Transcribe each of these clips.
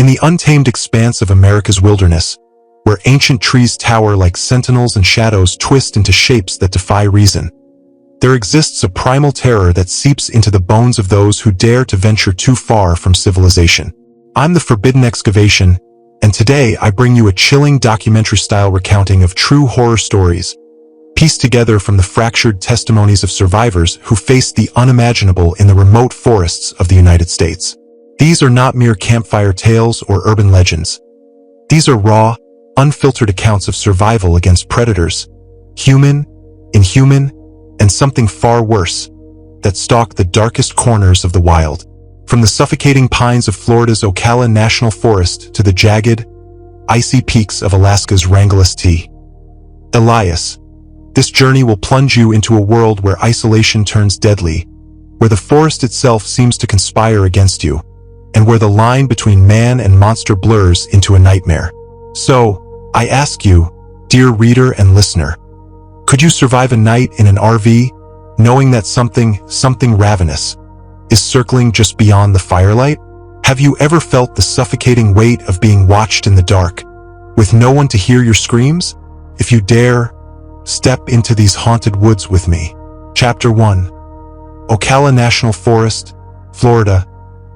the untamed expanse of America's wilderness, where ancient trees tower like sentinels and shadows twist into shapes that defy reason, there exists a primal terror that seeps into the bones of those who dare to venture too far from civilization. I'm the Forbidden Excavation, and today I bring you a chilling documentary-style recounting of true horror stories, pieced together from the fractured testimonies of survivors who faced the unimaginable in the remote forests of the United States. These are not mere campfire tales or urban legends. These are raw, unfiltered accounts of survival against predators, human, inhuman, and something far worse, that stalk the darkest corners of the wild. From the suffocating pines of Florida's Ocala National Forest to the jagged, icy peaks of Alaska's Wrangell St. Elias, this journey will plunge you into a world where isolation turns deadly, where the forest itself seems to conspire against you, and where the line between man and monster blurs into a nightmare. So, I ask you, dear reader and listener, could you survive a night in an RV, knowing that something ravenous is circling just beyond the firelight? Have you ever felt the suffocating weight of being watched in the dark, with no one to hear your screams? If you dare, step into these haunted woods with me. Chapter 1. Ocala National Forest, Florida,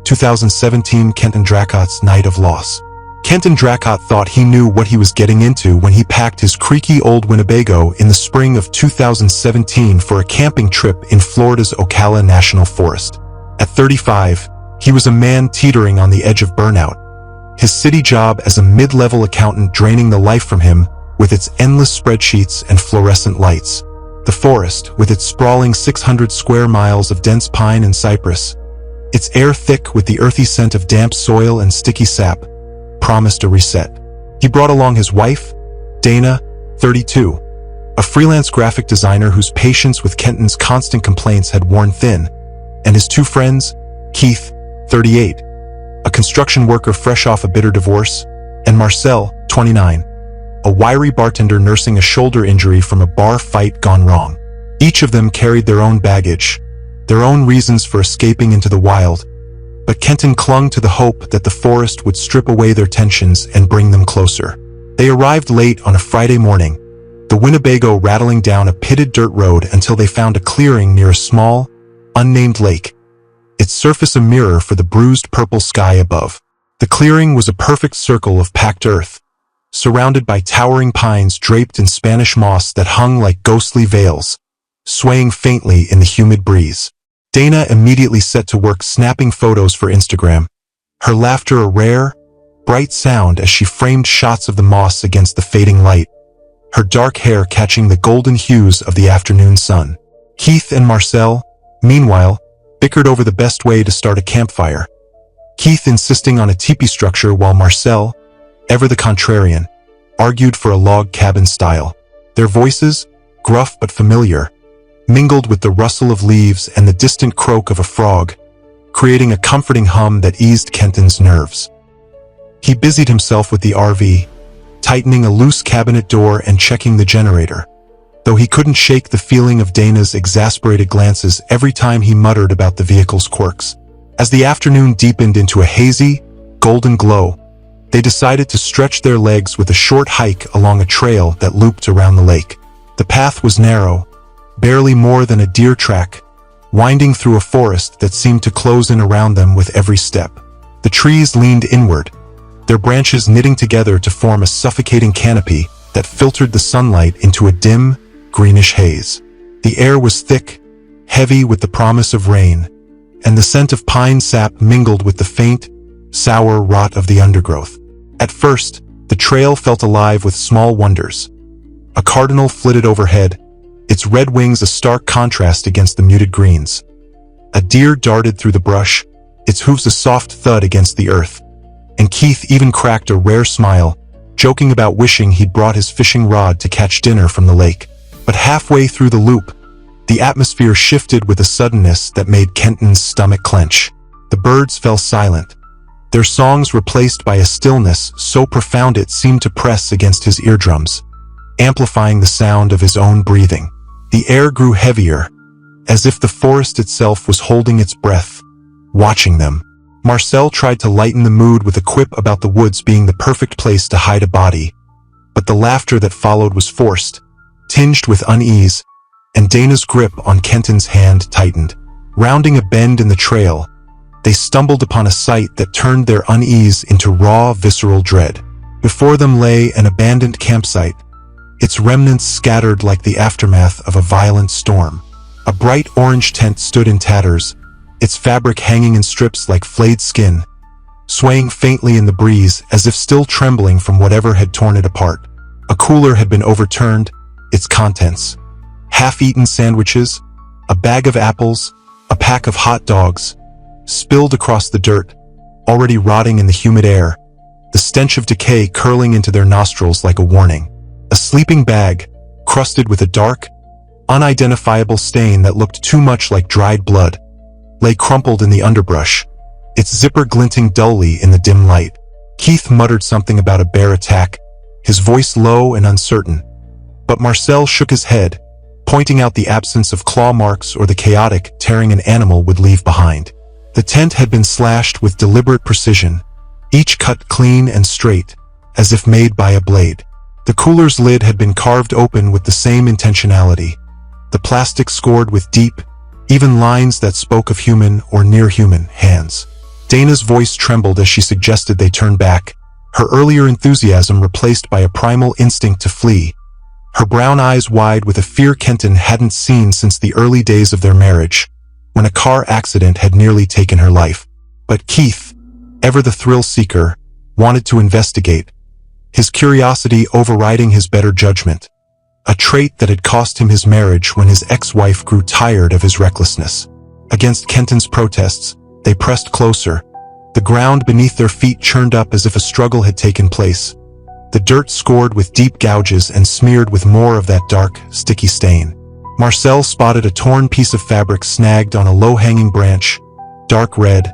2017. Kenton Dracott's Night of Loss. Kenton Dracott thought he knew what he was getting into when he packed his creaky old Winnebago in the spring of 2017 for a camping trip in Florida's Ocala National Forest. At 35, he was a man teetering on the edge of burnout, his city job as a mid-level accountant draining the life from him with its endless spreadsheets and fluorescent lights. The forest, with its sprawling 600 square miles of dense pine and cypress, its air thick with the earthy scent of damp soil and sticky sap, promised a reset. He brought along his wife, Dana, 32, a freelance graphic designer whose patience with Kenton's constant complaints had worn thin, and his two friends, Keith, 38, a construction worker fresh off a bitter divorce, and Marcel, 29, a wiry bartender nursing a shoulder injury from a bar fight gone wrong. Each of them carried their own baggage, their own reasons for escaping into the wild, but Kenton clung to the hope that the forest would strip away their tensions and bring them closer. They arrived late on a Friday morning, the Winnebago rattling down a pitted dirt road until they found a clearing near a small, unnamed lake, its surface a mirror for the bruised purple sky above. The clearing was a perfect circle of packed earth, surrounded by towering pines draped in Spanish moss that hung like ghostly veils, swaying faintly in the humid breeze. Dana immediately set to work snapping photos for Instagram, her laughter a rare, bright sound as she framed shots of the moss against the fading light, her dark hair catching the golden hues of the afternoon sun. Keith and Marcel, meanwhile, bickered over the best way to start a campfire, Keith insisting on a teepee structure while Marcel, ever the contrarian, argued for a log cabin style. Their voices, gruff but familiar, mingled with the rustle of leaves and the distant croak of a frog, creating a comforting hum that eased Kenton's nerves. He busied himself with the RV, tightening a loose cabinet door and checking the generator, though he couldn't shake the feeling of Dana's exasperated glances every time he muttered about the vehicle's quirks. As the afternoon deepened into a hazy, golden glow, they decided to stretch their legs with a short hike along a trail that looped around the lake. The path was narrow, barely more than a deer track, winding through a forest that seemed to close in around them with every step. The trees leaned inward, their branches knitting together to form a suffocating canopy that filtered the sunlight into a dim, greenish haze. The air was thick, heavy with the promise of rain, and the scent of pine sap mingled with the faint, sour rot of the undergrowth. At first, the trail felt alive with small wonders. A cardinal flitted overhead, its red wings a stark contrast against the muted greens. A deer darted through the brush, its hooves a soft thud against the earth. And Keith even cracked a rare smile, joking about wishing he'd brought his fishing rod to catch dinner from the lake. But halfway through the loop, the atmosphere shifted with a suddenness that made Kenton's stomach clench. The birds fell silent, their songs replaced by a stillness so profound it seemed to press against his eardrums, amplifying the sound of his own breathing. The air grew heavier, as if the forest itself was holding its breath, watching them. Marcel tried to lighten the mood with a quip about the woods being the perfect place to hide a body, but the laughter that followed was forced, tinged with unease, and Dana's grip on Kenton's hand tightened. Rounding a bend in the trail, they stumbled upon a sight that turned their unease into raw, visceral dread. Before them lay an abandoned campsite, its remnants scattered like the aftermath of a violent storm. A bright orange tent stood in tatters, its fabric hanging in strips like flayed skin, swaying faintly in the breeze as if still trembling from whatever had torn it apart. A cooler had been overturned, its contents, half-eaten sandwiches, a bag of apples, a pack of hot dogs, spilled across the dirt, already rotting in the humid air, the stench of decay curling into their nostrils like a warning. A sleeping bag, crusted with a dark, unidentifiable stain that looked too much like dried blood, lay crumpled in the underbrush, its zipper glinting dully in the dim light. Keith muttered something about a bear attack, his voice low and uncertain, but Marcel shook his head, pointing out the absence of claw marks or the chaotic tearing an animal would leave behind. The tent had been slashed with deliberate precision, each cut clean and straight, as if made by a blade. The cooler's lid had been carved open with the same intentionality, the plastic scored with deep, even lines that spoke of human or near-human hands. Dana's voice trembled as she suggested they turn back, her earlier enthusiasm replaced by a primal instinct to flee, her brown eyes wide with a fear Kenton hadn't seen since the early days of their marriage, when a car accident had nearly taken her life. But Keith, ever the thrill-seeker, wanted to investigate, his curiosity overriding his better judgment, a trait that had cost him his marriage when his ex-wife grew tired of his recklessness. Against Kenton's protests, they pressed closer, the ground beneath their feet churned up as if a struggle had taken place, the dirt scored with deep gouges and smeared with more of that dark, sticky stain. Marcel spotted a torn piece of fabric snagged on a low-hanging branch, dark red,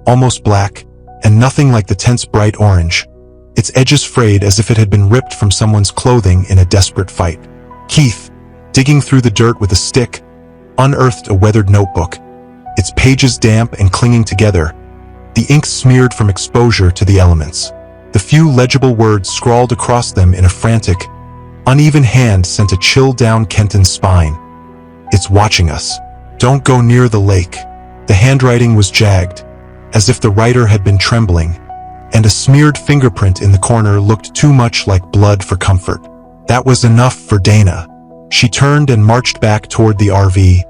almost black, and nothing like the tent's bright orange, its edges frayed as if it had been ripped from someone's clothing in a desperate fight. Keith, digging through the dirt with a stick, unearthed a weathered notebook, its pages damp and clinging together, the ink smeared from exposure to the elements. The few legible words scrawled across them in a frantic, uneven hand sent a chill down Kenton's spine. "It's watching us. Don't go near the lake." The handwriting was jagged, as if the writer had been trembling, and a smeared fingerprint in the corner looked too much like blood for comfort. That was enough for Dana. She turned and marched back toward the RV,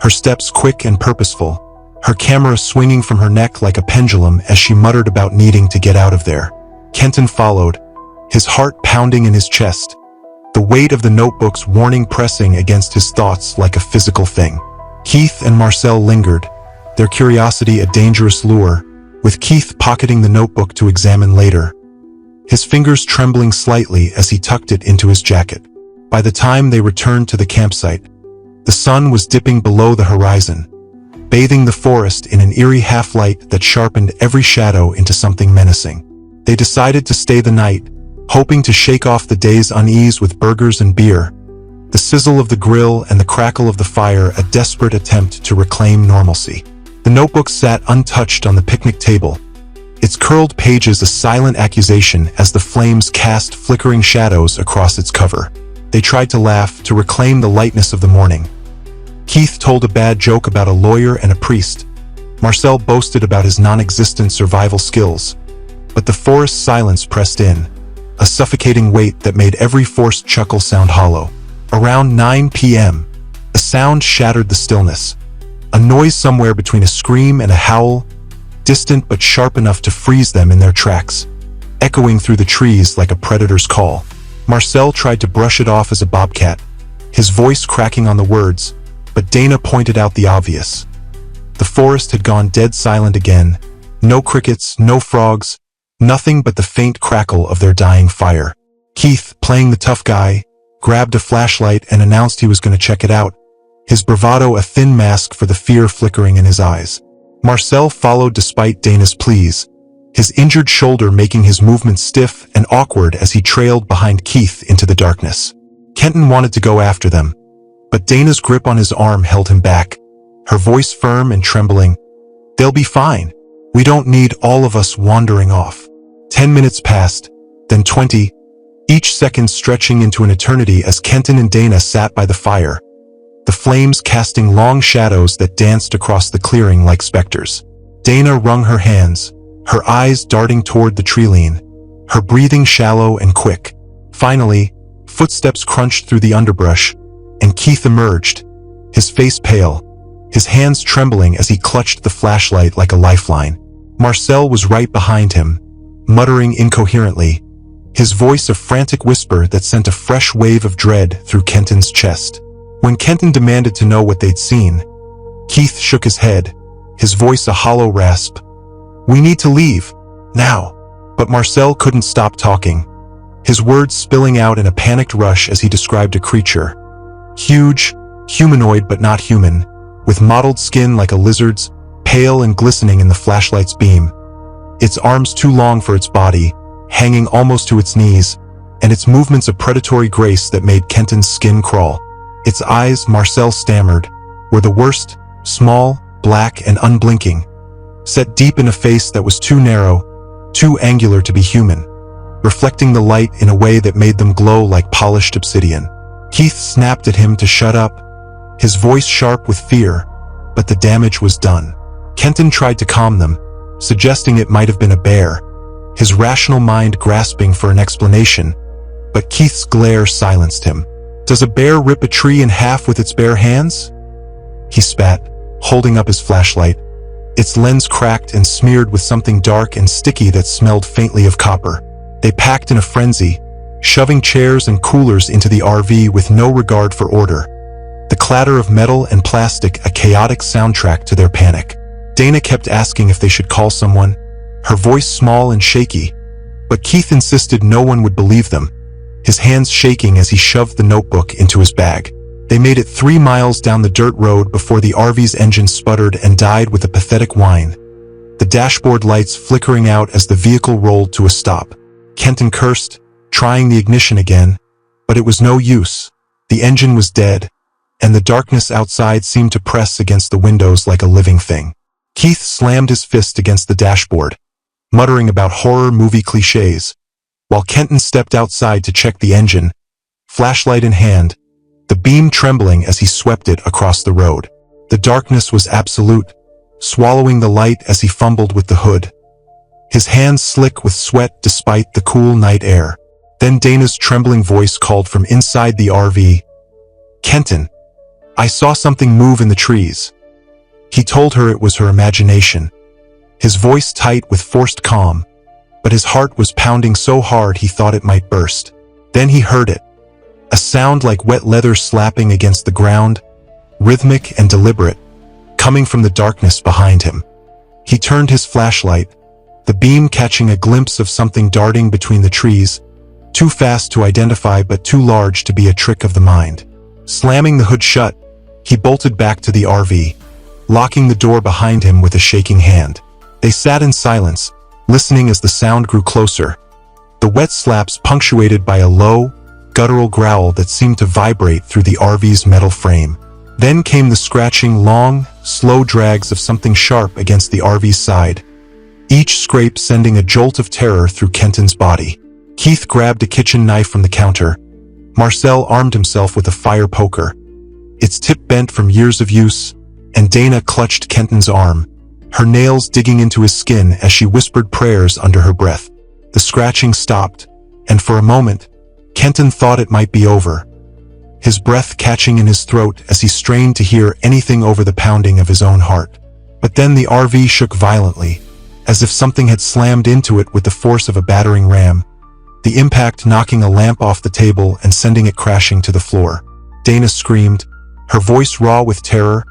her steps quick and purposeful, her camera swinging from her neck like a pendulum as she muttered about needing to get out of there. Kenton followed, his heart pounding in his chest, the weight of the notebook's warning pressing against his thoughts like a physical thing. Keith and Marcel lingered, their curiosity a dangerous lure, with Keith pocketing the notebook to examine later, his fingers trembling slightly as he tucked it into his jacket. By the time they returned to the campsite, the sun was dipping below the horizon, bathing the forest in an eerie half-light that sharpened every shadow into something menacing. They decided to stay the night, hoping to shake off the day's unease with burgers and beer, the sizzle of the grill and the crackle of the fire a desperate attempt to reclaim normalcy. The notebook sat untouched on the picnic table, its curled pages a silent accusation as the flames cast flickering shadows across its cover. They tried to laugh, to reclaim the lightness of the morning. Keith told a bad joke about a lawyer and a priest. Marcel boasted about his non-existent survival skills. But the forest silence pressed in, a suffocating weight that made every forced chuckle sound hollow. Around 9 p.m., a sound shattered the stillness. A noise somewhere between a scream and a howl, distant but sharp enough to freeze them in their tracks, echoing through the trees like a predator's call. Marcel tried to brush it off as a bobcat, his voice cracking on the words, but Dana pointed out the obvious. The forest had gone dead silent again, no crickets, no frogs, nothing but the faint crackle of their dying fire. Keith, playing the tough guy, grabbed a flashlight and announced he was going to check it out, his bravado a thin mask for the fear flickering in his eyes. Marcel followed despite Dana's pleas, his injured shoulder making his movements stiff and awkward as he trailed behind Keith into the darkness. Kenton wanted to go after them, but Dana's grip on his arm held him back, her voice firm and trembling. "They'll be fine. We don't need all of us wandering off. 10 minutes passed, then 20, each second stretching into an eternity as Kenton and Dana sat by the fire, the flames casting long shadows that danced across the clearing like specters. Dana wrung her hands, her eyes darting toward the treeline, her breathing shallow and quick. Finally, footsteps crunched through the underbrush, and Keith emerged, his face pale, his hands trembling as he clutched the flashlight like a lifeline. Marcel was right behind him, muttering incoherently, his voice a frantic whisper that sent a fresh wave of dread through Kenton's chest. When Kenton demanded to know what they'd seen, Keith shook his head, his voice a hollow rasp. "We need to leave, now." But Marcel couldn't stop talking, his words spilling out in a panicked rush as he described a creature. Huge, humanoid but not human, with mottled skin like a lizard's, pale and glistening in the flashlight's beam. Its arms too long for its body, hanging almost to its knees, and its movements a predatory grace that made Kenton's skin crawl. Its eyes, Marcel stammered, were the worst, small, black and unblinking, set deep in a face that was too narrow, too angular to be human, reflecting the light in a way that made them glow like polished obsidian. Keith snapped at him to shut up, his voice sharp with fear, but the damage was done. Kenton tried to calm them, suggesting it might have been a bear, his rational mind grasping for an explanation, but Keith's glare silenced him. "Does a bear rip a tree in half with its bare hands?" He spat, holding up his flashlight, its lens cracked and smeared with something dark and sticky that smelled faintly of copper. They packed in a frenzy, shoving chairs and coolers into the RV with no regard for order, the clatter of metal and plastic a chaotic soundtrack to their panic. Dana kept asking if they should call someone, her voice small and shaky, but Keith insisted no one would believe them, his hands shaking as he shoved the notebook into his bag. They made it 3 miles down the dirt road before the RV's engine sputtered and died with a pathetic whine, the dashboard lights flickering out as the vehicle rolled to a stop. Kenton cursed, trying the ignition again, but it was no use. The engine was dead, and the darkness outside seemed to press against the windows like a living thing. Keith slammed his fist against the dashboard, muttering about horror movie cliches, while Kenton stepped outside to check the engine, flashlight in hand, the beam trembling as he swept it across the road. The darkness was absolute, swallowing the light as he fumbled with the hood, his hands slick with sweat despite the cool night air. Then Dana's trembling voice called from inside the RV, "Kenton, I saw something move in the trees." He told her it was her imagination, his voice tight with forced calm, but his heart was pounding so hard he thought it might burst. Then he heard it, a sound like wet leather slapping against the ground, rhythmic and deliberate, coming from the darkness behind him. He turned his flashlight, the beam catching a glimpse of something darting between the trees, too fast to identify but too large to be a trick of the mind. Slamming the hood shut, he bolted back to the RV, locking the door behind him with a shaking hand. They sat in silence, listening as the sound grew closer, the wet slaps punctuated by a low, guttural growl that seemed to vibrate through the RV's metal frame. Then came the scratching, long, slow drags of something sharp against the RV's side, each scrape sending a jolt of terror through Kenton's body. Keith grabbed a kitchen knife from the counter. Marcel armed himself with a fire poker, its tip bent from years of use, and Dana clutched Kenton's arm, her nails digging into his skin as she whispered prayers under her breath. The scratching stopped, and for a moment, Kenton thought it might be over, his breath catching in his throat as he strained to hear anything over the pounding of his own heart. But then the RV shook violently, as if something had slammed into it with the force of a battering ram, the impact knocking a lamp off the table and sending it crashing to the floor. Dana screamed, her voice raw with terror,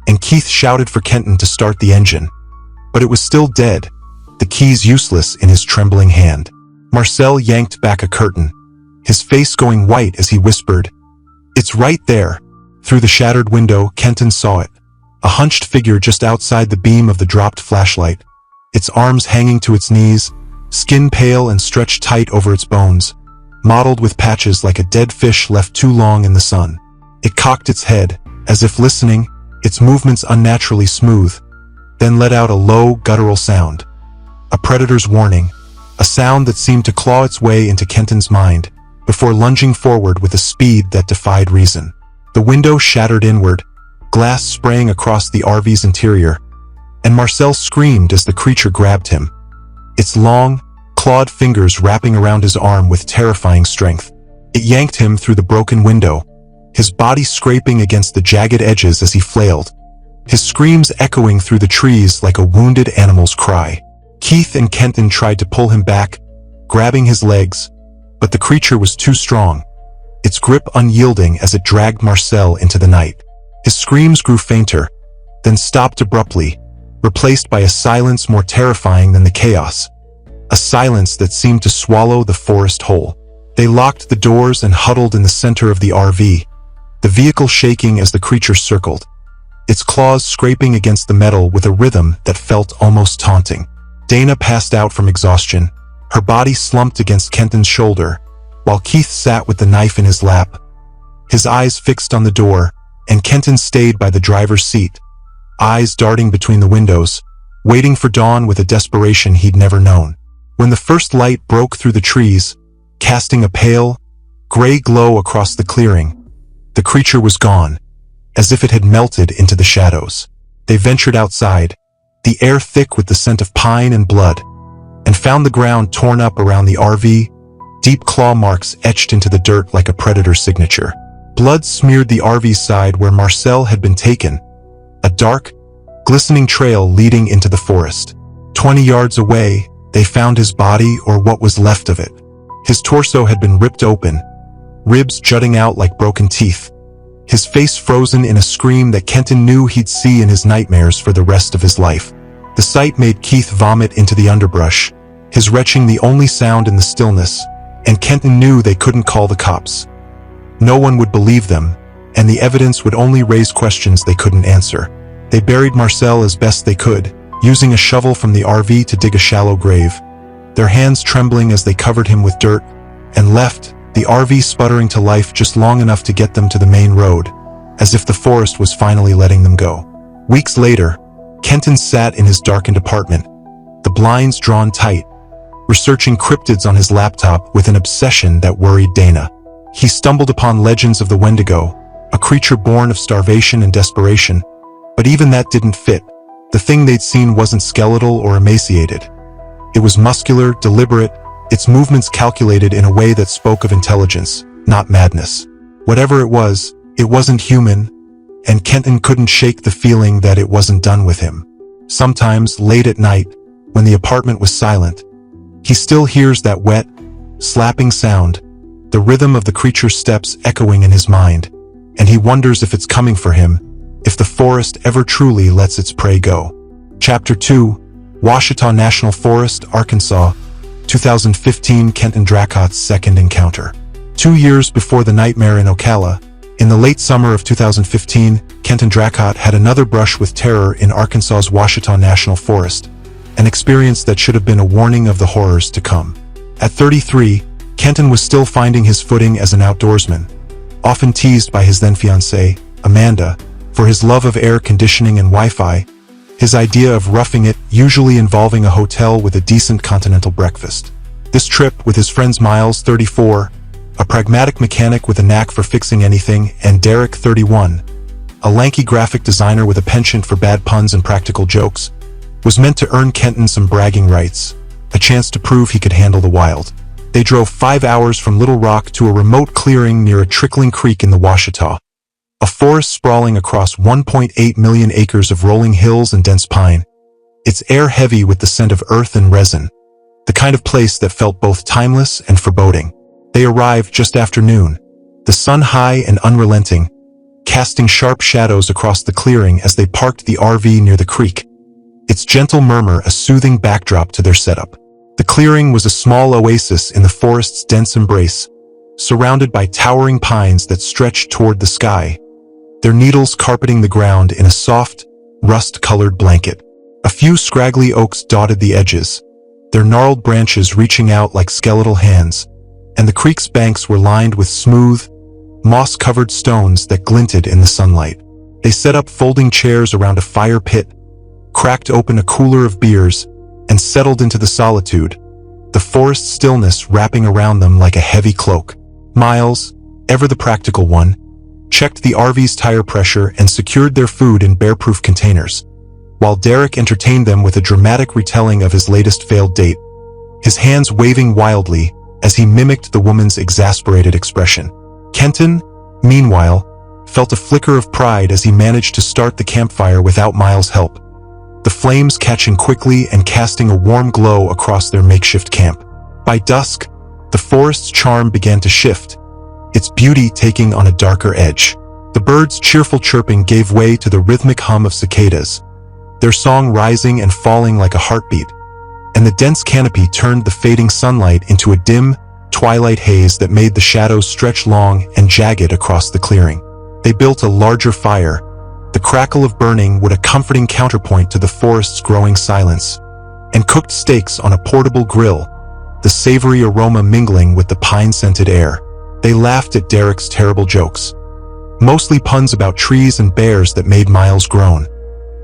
and Keith shouted for Kenton to start the engine. But it was still dead, the keys useless in his trembling hand. Marcel yanked back a curtain, his face going white as he whispered, "It's right there." Through the shattered window, Kenton saw it, a hunched figure just outside the beam of the dropped flashlight, its arms hanging to its knees, skin pale and stretched tight over its bones, mottled with patches like a dead fish left too long in the sun. It cocked its head, as if listening, its movements unnaturally smooth, then let out a low, guttural sound. A predator's warning, a sound that seemed to claw its way into Kenton's mind, before lunging forward with a speed that defied reason. The window shattered inward, glass spraying across the RV's interior, and Marcel screamed as the creature grabbed him, its long, clawed fingers wrapping around his arm with terrifying strength. It yanked him through the broken window, his body scraping against the jagged edges as he flailed, his screams echoing through the trees like a wounded animal's cry. Keith and Kenton tried to pull him back, grabbing his legs, but the creature was too strong, its grip unyielding as it dragged Marcel into the night. His screams grew fainter, then stopped abruptly, replaced by a silence more terrifying than the chaos, a silence that seemed to swallow the forest whole. They locked the doors and huddled in the center of the RV, the vehicle shaking as the creature circled, its claws scraping against the metal with a rhythm that felt almost taunting. Dana passed out from exhaustion, her body slumped against Kenton's shoulder, while Keith sat with the knife in his lap, his eyes fixed on the door, and Kenton stayed by the driver's seat, eyes darting between the windows, waiting for dawn with a desperation he'd never known. When the first light broke through the trees, casting a pale, gray glow across the clearing, the creature was gone, as if it had melted into the shadows. They ventured outside, the air thick with the scent of pine and blood, and found the ground torn up around the RV, deep claw marks etched into the dirt like a predator's signature. Blood smeared the RV's side where Marcel had been taken, a dark, glistening trail leading into the forest. 20 yards away, they found his body, or what was left of it. His torso had been ripped open, ribs jutting out like broken teeth, his face frozen in a scream that Kenton knew he'd see in his nightmares for the rest of his life. The sight made Keith vomit into the underbrush, his retching the only sound in the stillness, and Kenton knew they couldn't call the cops. No one would believe them, and the evidence would only raise questions they couldn't answer. They buried Marcel as best they could, using a shovel from the RV to dig a shallow grave, their hands trembling as they covered him with dirt, and left the RV sputtering to life just long enough to get them to the main road, as if the forest was finally letting them go. Weeks later, Kenton sat in his darkened apartment, the blinds drawn tight, researching cryptids on his laptop with an obsession that worried Dana. He stumbled upon legends of the Wendigo, a creature born of starvation and desperation, but even that didn't fit. The thing they'd seen wasn't skeletal or emaciated. It was muscular, deliberate, its movements calculated in a way that spoke of intelligence, not madness. Whatever it was, it wasn't human, and Kenton couldn't shake the feeling that it wasn't done with him. Sometimes, late at night, when the apartment was silent, he still hears that wet, slapping sound, the rhythm of the creature's steps echoing in his mind, and he wonders if it's coming for him, if the forest ever truly lets its prey go. Chapter 2, Ouachita National Forest, Arkansas, 2015. Kenton Dracott's second encounter. 2 years before the nightmare in Ocala, in the late summer of 2015, Kenton Dracott had another brush with terror in Arkansas's Ouachita National Forest, an experience that should have been a warning of the horrors to come. At 33, Kenton was still finding his footing as an outdoorsman, often teased by his then-fiancée, Amanda, for his love of air conditioning and Wi-Fi, his idea of roughing it usually involving a hotel with a decent continental breakfast. This trip with his friends Miles, 34, a pragmatic mechanic with a knack for fixing anything, and Derek, 31, a lanky graphic designer with a penchant for bad puns and practical jokes, was meant to earn Kenton some bragging rights, a chance to prove he could handle the wild. They drove 5 hours from Little Rock to a remote clearing near a trickling creek in the Ouachita, a forest sprawling across 1.8 million acres of rolling hills and dense pine, its air heavy with the scent of earth and resin, the kind of place that felt both timeless and foreboding. They arrived just after noon, the sun high and unrelenting, casting sharp shadows across the clearing as they parked the RV near the creek, its gentle murmur a soothing backdrop to their setup. The clearing was a small oasis in the forest's dense embrace, surrounded by towering pines that stretched toward the sky, their needles carpeting the ground in a soft, rust-colored blanket. A few scraggly oaks dotted the edges, their gnarled branches reaching out like skeletal hands, and the creek's banks were lined with smooth, moss-covered stones that glinted in the sunlight. They set up folding chairs around a fire pit, cracked open a cooler of beers, and settled into the solitude, the forest stillness wrapping around them like a heavy cloak. Miles, ever the practical one, checked the RV's tire pressure and secured their food in bear-proof containers, while Derek entertained them with a dramatic retelling of his latest failed date, his hands waving wildly as he mimicked the woman's exasperated expression. Kenton, meanwhile, felt a flicker of pride as he managed to start the campfire without Miles' help, the flames catching quickly and casting a warm glow across their makeshift camp. By dusk, the forest's charm began to shift, its beauty taking on a darker edge. The birds' cheerful chirping gave way to the rhythmic hum of cicadas, their song rising and falling like a heartbeat, and the dense canopy turned the fading sunlight into a dim, twilight haze that made the shadows stretch long and jagged across the clearing. They built a larger fire, the crackle of burning wood a comforting counterpoint to the forest's growing silence, and cooked steaks on a portable grill, the savory aroma mingling with the pine-scented air. They laughed at Derek's terrible jokes, mostly puns about trees and bears that made Miles groan,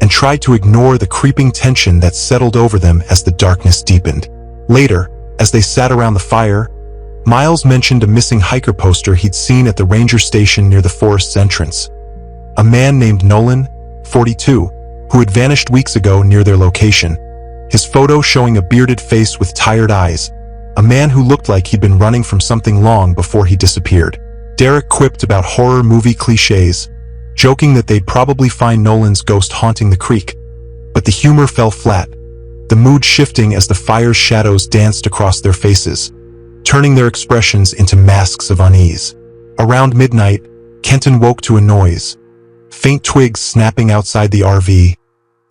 and tried to ignore the creeping tension that settled over them as the darkness deepened. Later, as they sat around the fire, Miles mentioned a missing hiker poster he'd seen at the ranger station near the forest's entrance. A man named Nolan, 42, who had vanished weeks ago near their location, his photo showing a bearded face with tired eyes, a man who looked like he'd been running from something long before he disappeared. Derek quipped about horror movie cliches, joking that they'd probably find Nolan's ghost haunting the creek, but the humor fell flat, the mood shifting as the fire's shadows danced across their faces, turning their expressions into masks of unease. Around midnight, Kenton woke to a noise, faint twigs snapping outside the RV,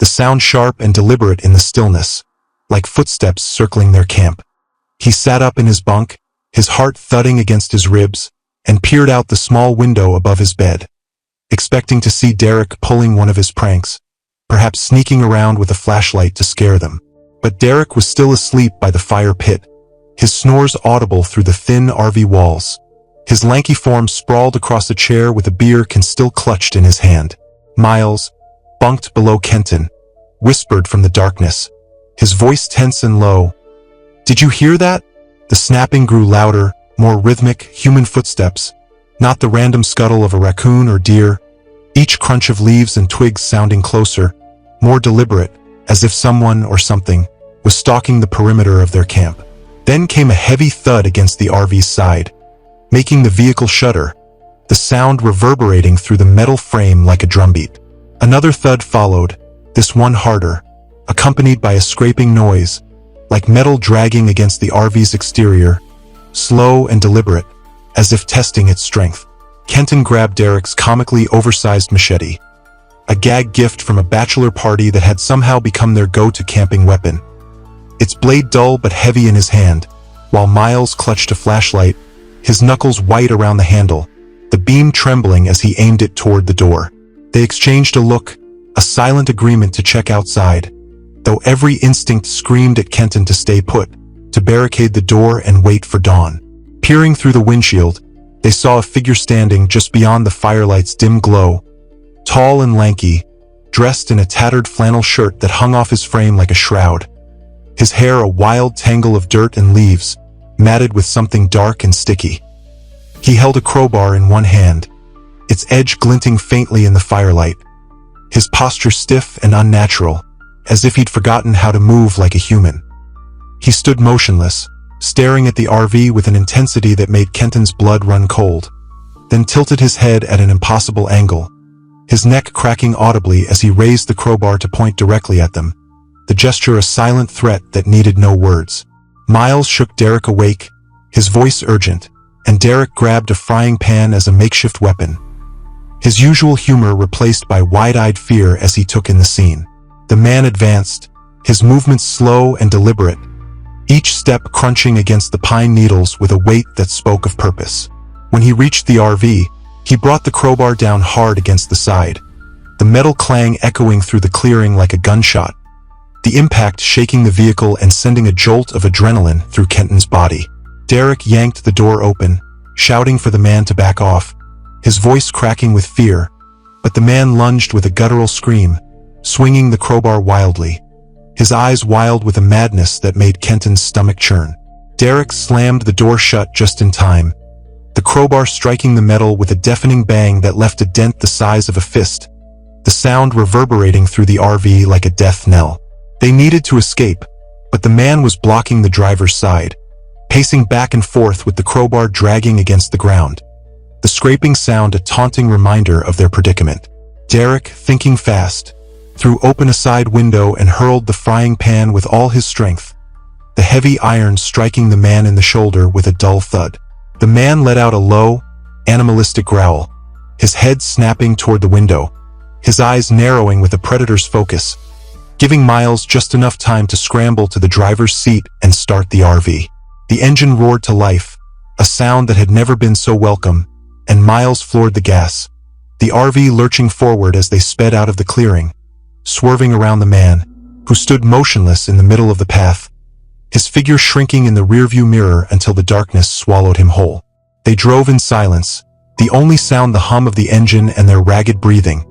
the sound sharp and deliberate in the stillness, like footsteps circling their camp. He sat up in his bunk, his heart thudding against his ribs, and peered out the small window above his bed, expecting to see Derek pulling one of his pranks, perhaps sneaking around with a flashlight to scare them. But Derek was still asleep by the fire pit, his snores audible through the thin RV walls. His lanky form sprawled across a chair with a beer can still clutched in his hand. Miles, bunked below Kenton, whispered from the darkness, his voice tense and low. "Did you hear that?" The snapping grew louder, more rhythmic, human footsteps, not the random scuttle of a raccoon or deer, each crunch of leaves and twigs sounding closer, more deliberate, as if someone or something was stalking the perimeter of their camp. Then came a heavy thud against the RV's side, making the vehicle shudder, the sound reverberating through the metal frame like a drumbeat. Another thud followed, this one harder, accompanied by a scraping noise, like metal dragging against the RV's exterior, slow and deliberate, as if testing its strength. Kenton grabbed Derek's comically oversized machete, a gag gift from a bachelor party that had somehow become their go-to camping weapon. Its blade dull but heavy in his hand, while Miles clutched a flashlight, his knuckles white around the handle, the beam trembling as he aimed it toward the door. They exchanged a look, a silent agreement to check outside, though every instinct screamed at Kenton to stay put, to barricade the door and wait for dawn. Peering through the windshield, they saw a figure standing just beyond the firelight's dim glow, tall and lanky, dressed in a tattered flannel shirt that hung off his frame like a shroud, his hair a wild tangle of dirt and leaves, matted with something dark and sticky. He held a crowbar in one hand, its edge glinting faintly in the firelight, his posture stiff and unnatural, as if he'd forgotten how to move like a human. He stood motionless, staring at the RV with an intensity that made Kenton's blood run cold, then tilted his head at an impossible angle, his neck cracking audibly as he raised the crowbar to point directly at them, the gesture a silent threat that needed no words. Miles shook Derek awake, his voice urgent, and Derek grabbed a frying pan as a makeshift weapon, his usual humor replaced by wide-eyed fear as he took in the scene. The man advanced, his movements slow and deliberate, each step crunching against the pine needles with a weight that spoke of purpose. When he reached the RV, he brought the crowbar down hard against the side, the metal clang echoing through the clearing like a gunshot, the impact shaking the vehicle and sending a jolt of adrenaline through Kenton's body. Derek yanked the door open, shouting for the man to back off, his voice cracking with fear, but the man lunged with a guttural scream, swinging the crowbar wildly, his eyes wild with a madness that made Kenton's stomach churn. Derek slammed the door shut just in time, the crowbar striking the metal with a deafening bang that left a dent the size of a fist, the sound reverberating through the RV like a death knell. They needed to escape, but the man was blocking the driver's side, pacing back and forth with the crowbar dragging against the ground, the scraping sound a taunting reminder of their predicament. Derek, thinking fast, threw open a side window and hurled the frying pan with all his strength, the heavy iron striking the man in the shoulder with a dull thud. The man let out a low, animalistic growl, his head snapping toward the window, his eyes narrowing with a predator's focus, giving Miles just enough time to scramble to the driver's seat and start the RV. The engine roared to life, a sound that had never been so welcome, and Miles floored the gas, the RV lurching forward as they sped out of the clearing, swerving around the man, who stood motionless in the middle of the path, his figure shrinking in the rearview mirror until the darkness swallowed him whole. They drove in silence, the only sound the hum of the engine and their ragged breathing,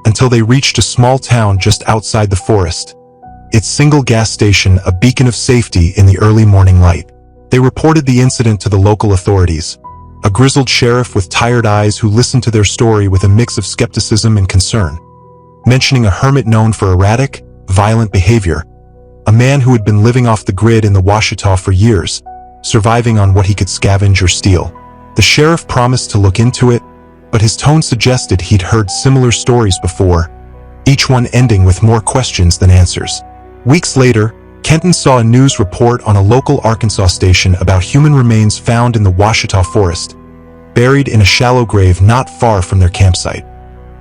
until they reached a small town just outside the forest, its single gas station a beacon of safety in the early morning light. They reported the incident to the local authorities, a grizzled sheriff with tired eyes who listened to their story with a mix of skepticism and concern, mentioning a hermit known for erratic, violent behavior, a man who had been living off the grid in the Washita for years, surviving on what he could scavenge or steal. The sheriff promised to look into it, but his tone suggested he'd heard similar stories before, each one ending with more questions than answers. Weeks later, Kenton saw a news report on a local Arkansas station about human remains found in the Washita forest, buried in a shallow grave not far from their campsite.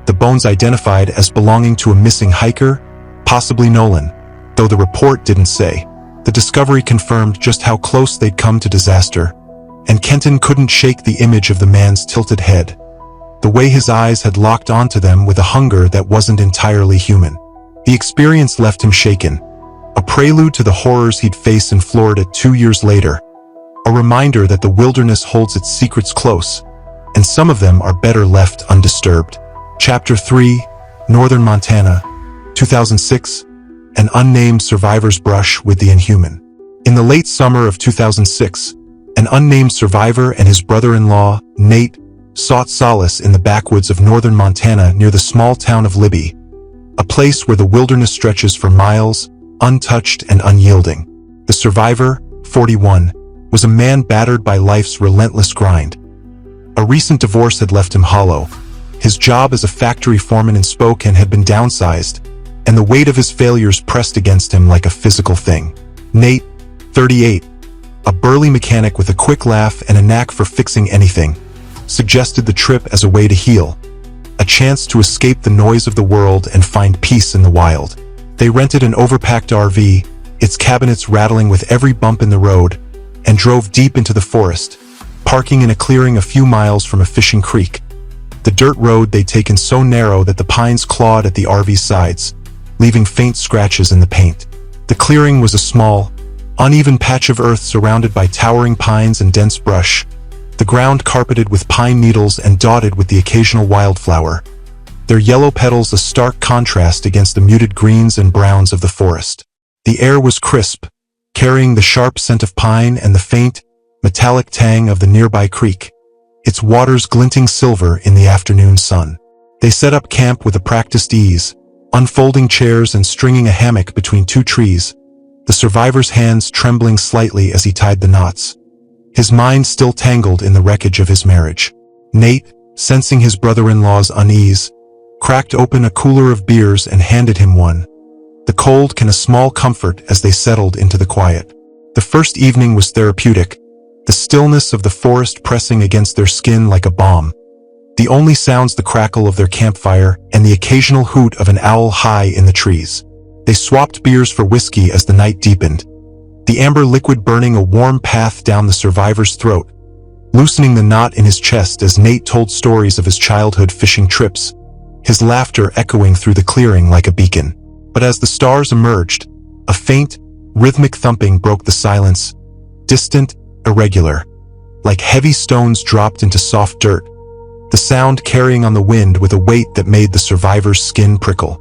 The bones identified as belonging to a missing hiker, possibly Nolan, though the report didn't say. The discovery confirmed just how close they'd come to disaster, and Kenton couldn't shake the image of the man's tilted head, the way his eyes had locked onto them with a hunger that wasn't entirely human. The experience left him shaken, a prelude to the horrors he'd face in Florida 2 years later, a reminder that the wilderness holds its secrets close, and some of them are better left undisturbed. Chapter 3, Northern Montana, 2006, An unnamed survivor's brush with the inhuman. In the late summer of 2006, an unnamed survivor and his brother-in-law, Nate, sought solace in the backwoods of northern Montana near the small town of Libby, a place where the wilderness stretches for miles, untouched and unyielding. The survivor, 41, was a man battered by life's relentless grind. A recent divorce had left him hollow. His job as a factory foreman in Spokane had been downsized, and the weight of his failures pressed against him like a physical thing. Nate, 38, a burly mechanic with a quick laugh and a knack for fixing anything, suggested the trip as a way to heal, a chance to escape the noise of the world and find peace in the wild. They rented an overpacked RV, its cabinets rattling with every bump in the road, and drove deep into the forest, parking in a clearing a few miles from a fishing creek. The dirt road they'd taken so narrow that the pines clawed at the RV's sides, leaving faint scratches in the paint. The clearing was a small, uneven patch of earth surrounded by towering pines and dense brush, the ground carpeted with pine needles and dotted with the occasional wildflower, their yellow petals a stark contrast against the muted greens and browns of the forest. The air was crisp, carrying the sharp scent of pine and the faint, metallic tang of the nearby creek, its waters glinting silver in the afternoon sun. They set up camp with a practiced ease, unfolding chairs and stringing a hammock between two trees, the survivor's hands trembling slightly as he tied the knots, his mind still tangled in the wreckage of his marriage. Nate, sensing his brother-in-law's unease, cracked open a cooler of beers and handed him one, the cold can a small comfort as they settled into the quiet. The first evening was therapeutic, the stillness of the forest pressing against their skin like a balm, the only sounds the crackle of their campfire and the occasional hoot of an owl high in the trees. They swapped beers for whiskey as the night deepened, the amber liquid burning a warm path down the survivor's throat, loosening the knot in his chest as Nate told stories of his childhood fishing trips, his laughter echoing through the clearing like a beacon. But as the stars emerged, a faint, rhythmic thumping broke the silence, distant, irregular, like heavy stones dropped into soft dirt, the sound carrying on the wind with a weight that made the survivor's skin prickle.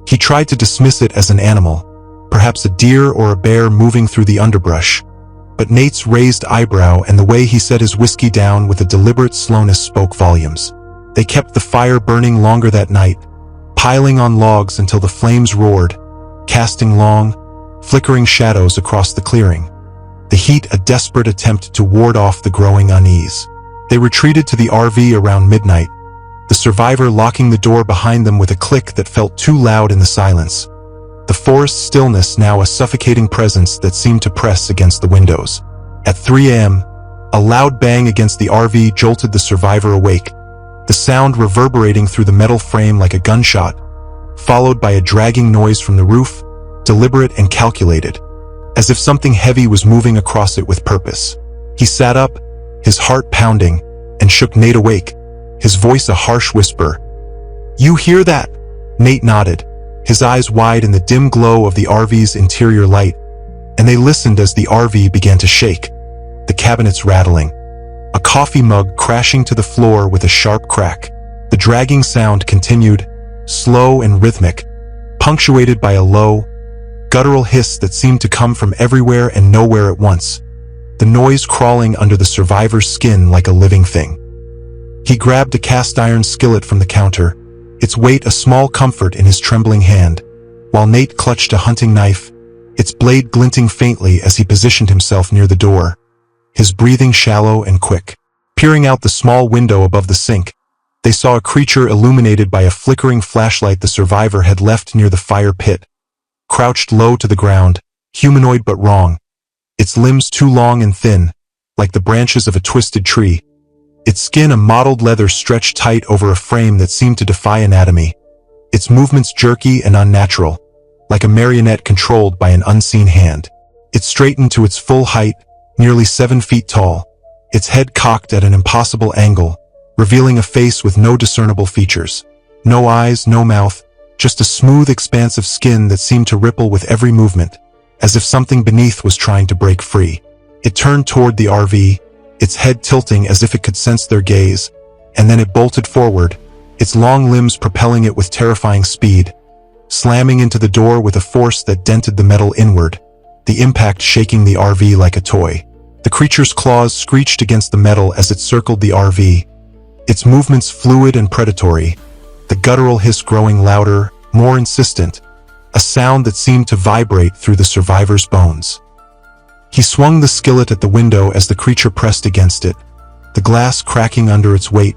He tried to dismiss it as an animal, perhaps a deer or a bear moving through the underbrush. But Nate's raised eyebrow and the way he set his whiskey down with a deliberate slowness spoke volumes. They kept the fire burning longer that night, piling on logs until the flames roared, casting long, flickering shadows across the clearing. The heat a desperate attempt to ward off the growing unease. They retreated to the RV around midnight, the survivor locking the door behind them with a click that felt too loud in the silence. The forest stillness now a suffocating presence that seemed to press against the windows. At 3 a.m., a loud bang against the RV jolted the survivor awake, the sound reverberating through the metal frame like a gunshot, followed by a dragging noise from the roof, deliberate and calculated, as if something heavy was moving across it with purpose. He sat up, his heart pounding, and shook Nate awake, his voice a harsh whisper. "You hear that?" Nate nodded, his eyes wide in the dim glow of the RV's interior light, and they listened as the RV began to shake, the cabinets rattling, a coffee mug crashing to the floor with a sharp crack. The dragging sound continued, slow and rhythmic, punctuated by a low, guttural hiss that seemed to come from everywhere and nowhere at once, the noise crawling under the survivor's skin like a living thing. He grabbed a cast-iron skillet from the counter, its weight a small comfort in his trembling hand, while Nate clutched a hunting knife, its blade glinting faintly as he positioned himself near the door, his breathing shallow and quick. Peering out the small window above the sink, they saw a creature illuminated by a flickering flashlight the survivor had left near the fire pit. Crouched low to the ground, humanoid but wrong, its limbs too long and thin, like the branches of a twisted tree, its skin a mottled leather stretched tight over a frame that seemed to defy anatomy, its movements jerky and unnatural, like a marionette controlled by an unseen hand. It straightened to its full height, nearly 7 feet tall, its head cocked at an impossible angle, revealing a face with no discernible features. No eyes, no mouth, just a smooth expanse of skin that seemed to ripple with every movement, as if something beneath was trying to break free. It turned toward the RV, its head tilting as if it could sense their gaze, and then it bolted forward, its long limbs propelling it with terrifying speed, slamming into the door with a force that dented the metal inward, the impact shaking the RV like a toy. The creature's claws screeched against the metal as it circled the RV, its movements fluid and predatory, the guttural hiss growing louder, more insistent, a sound that seemed to vibrate through the survivor's bones. He swung the skillet at the window as the creature pressed against it, the glass cracking under its weight,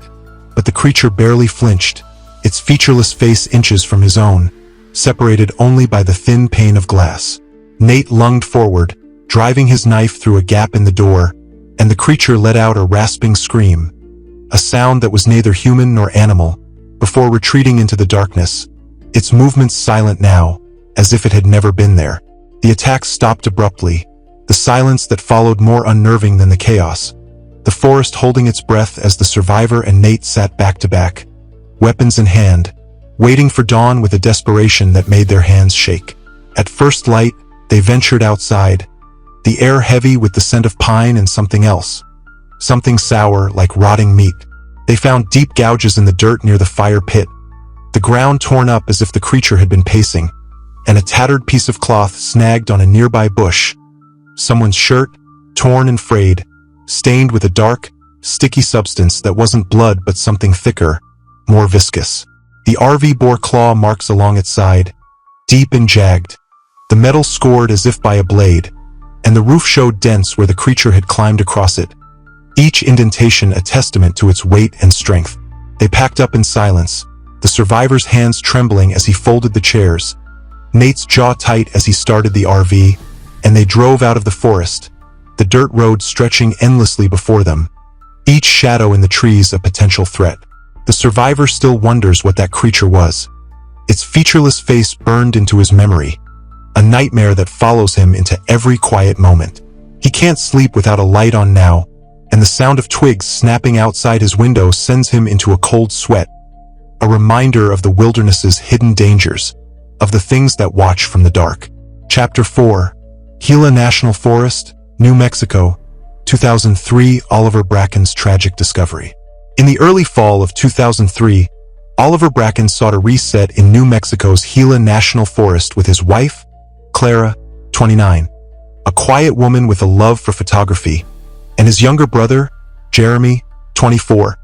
but the creature barely flinched, its featureless face inches from his own, separated only by the thin pane of glass. Nate lunged forward, driving his knife through a gap in the door, and the creature let out a rasping scream, a sound that was neither human nor animal, before retreating into the darkness, its movements silent now, as if it had never been there. The attack stopped abruptly, the silence that followed more unnerving than the chaos, the forest holding its breath as the survivor and Nate sat back to back, weapons in hand, waiting for dawn with a desperation that made their hands shake. At first light, they ventured outside, the air heavy with the scent of pine and something else, something sour like rotting meat. They found deep gouges in the dirt near the fire pit, the ground torn up as if the creature had been pacing, and a tattered piece of cloth snagged on a nearby bush. Someone's shirt, torn and frayed, stained with a dark, sticky substance that wasn't blood but something thicker, more viscous. The RV bore claw marks along its side, deep and jagged, the metal scored as if by a blade, and the roof showed dents where the creature had climbed across it, each indentation a testament to its weight and strength. They packed up in silence, the survivor's hands trembling as he folded the chairs, Nate's jaw tight as he started the RV, and they drove out of the forest, the dirt road stretching endlessly before them, each shadow in the trees a potential threat. The survivor still wonders what that creature was. Its featureless face burned into his memory, a nightmare that follows him into every quiet moment. He can't sleep without a light on now, and the sound of twigs snapping outside his window sends him into a cold sweat, a reminder of the wilderness's hidden dangers, of the things that watch from the dark. Chapter 4. Gila National Forest, New Mexico, 2003. Oliver Bracken's tragic discovery. In the early fall of 2003, Oliver Bracken sought a reset in New Mexico's Gila National Forest with his wife, Clara, 29, a quiet woman with a love for photography, and his younger brother, Jeremy, 24,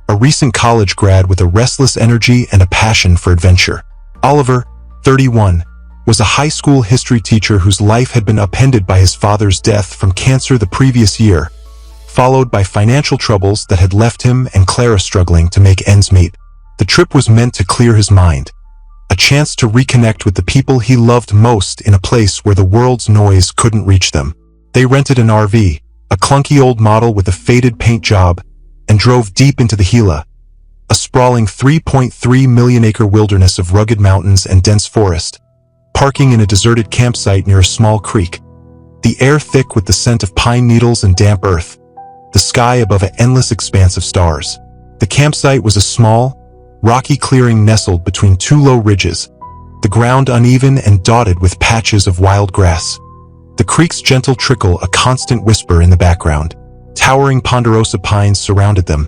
a recent college grad with a restless energy and a passion for adventure. Oliver, 31, was a high school history teacher whose life had been upended by his father's death from cancer the previous year, followed by financial troubles that had left him and Clara struggling to make ends meet. The trip was meant to clear his mind, a chance to reconnect with the people he loved most in a place where the world's noise couldn't reach them. They rented an RV, a clunky old model with a faded paint job, and drove deep into the Gila, a sprawling 3.3 million-acre wilderness of rugged mountains and dense forest, parking in a deserted campsite near a small creek, the air thick with the scent of pine needles and damp earth, the sky above an endless expanse of stars. The campsite was a small, rocky clearing nestled between two low ridges, the ground uneven and dotted with patches of wild grass. The creek's gentle trickle a constant whisper in the background. Towering ponderosa pines surrounded them,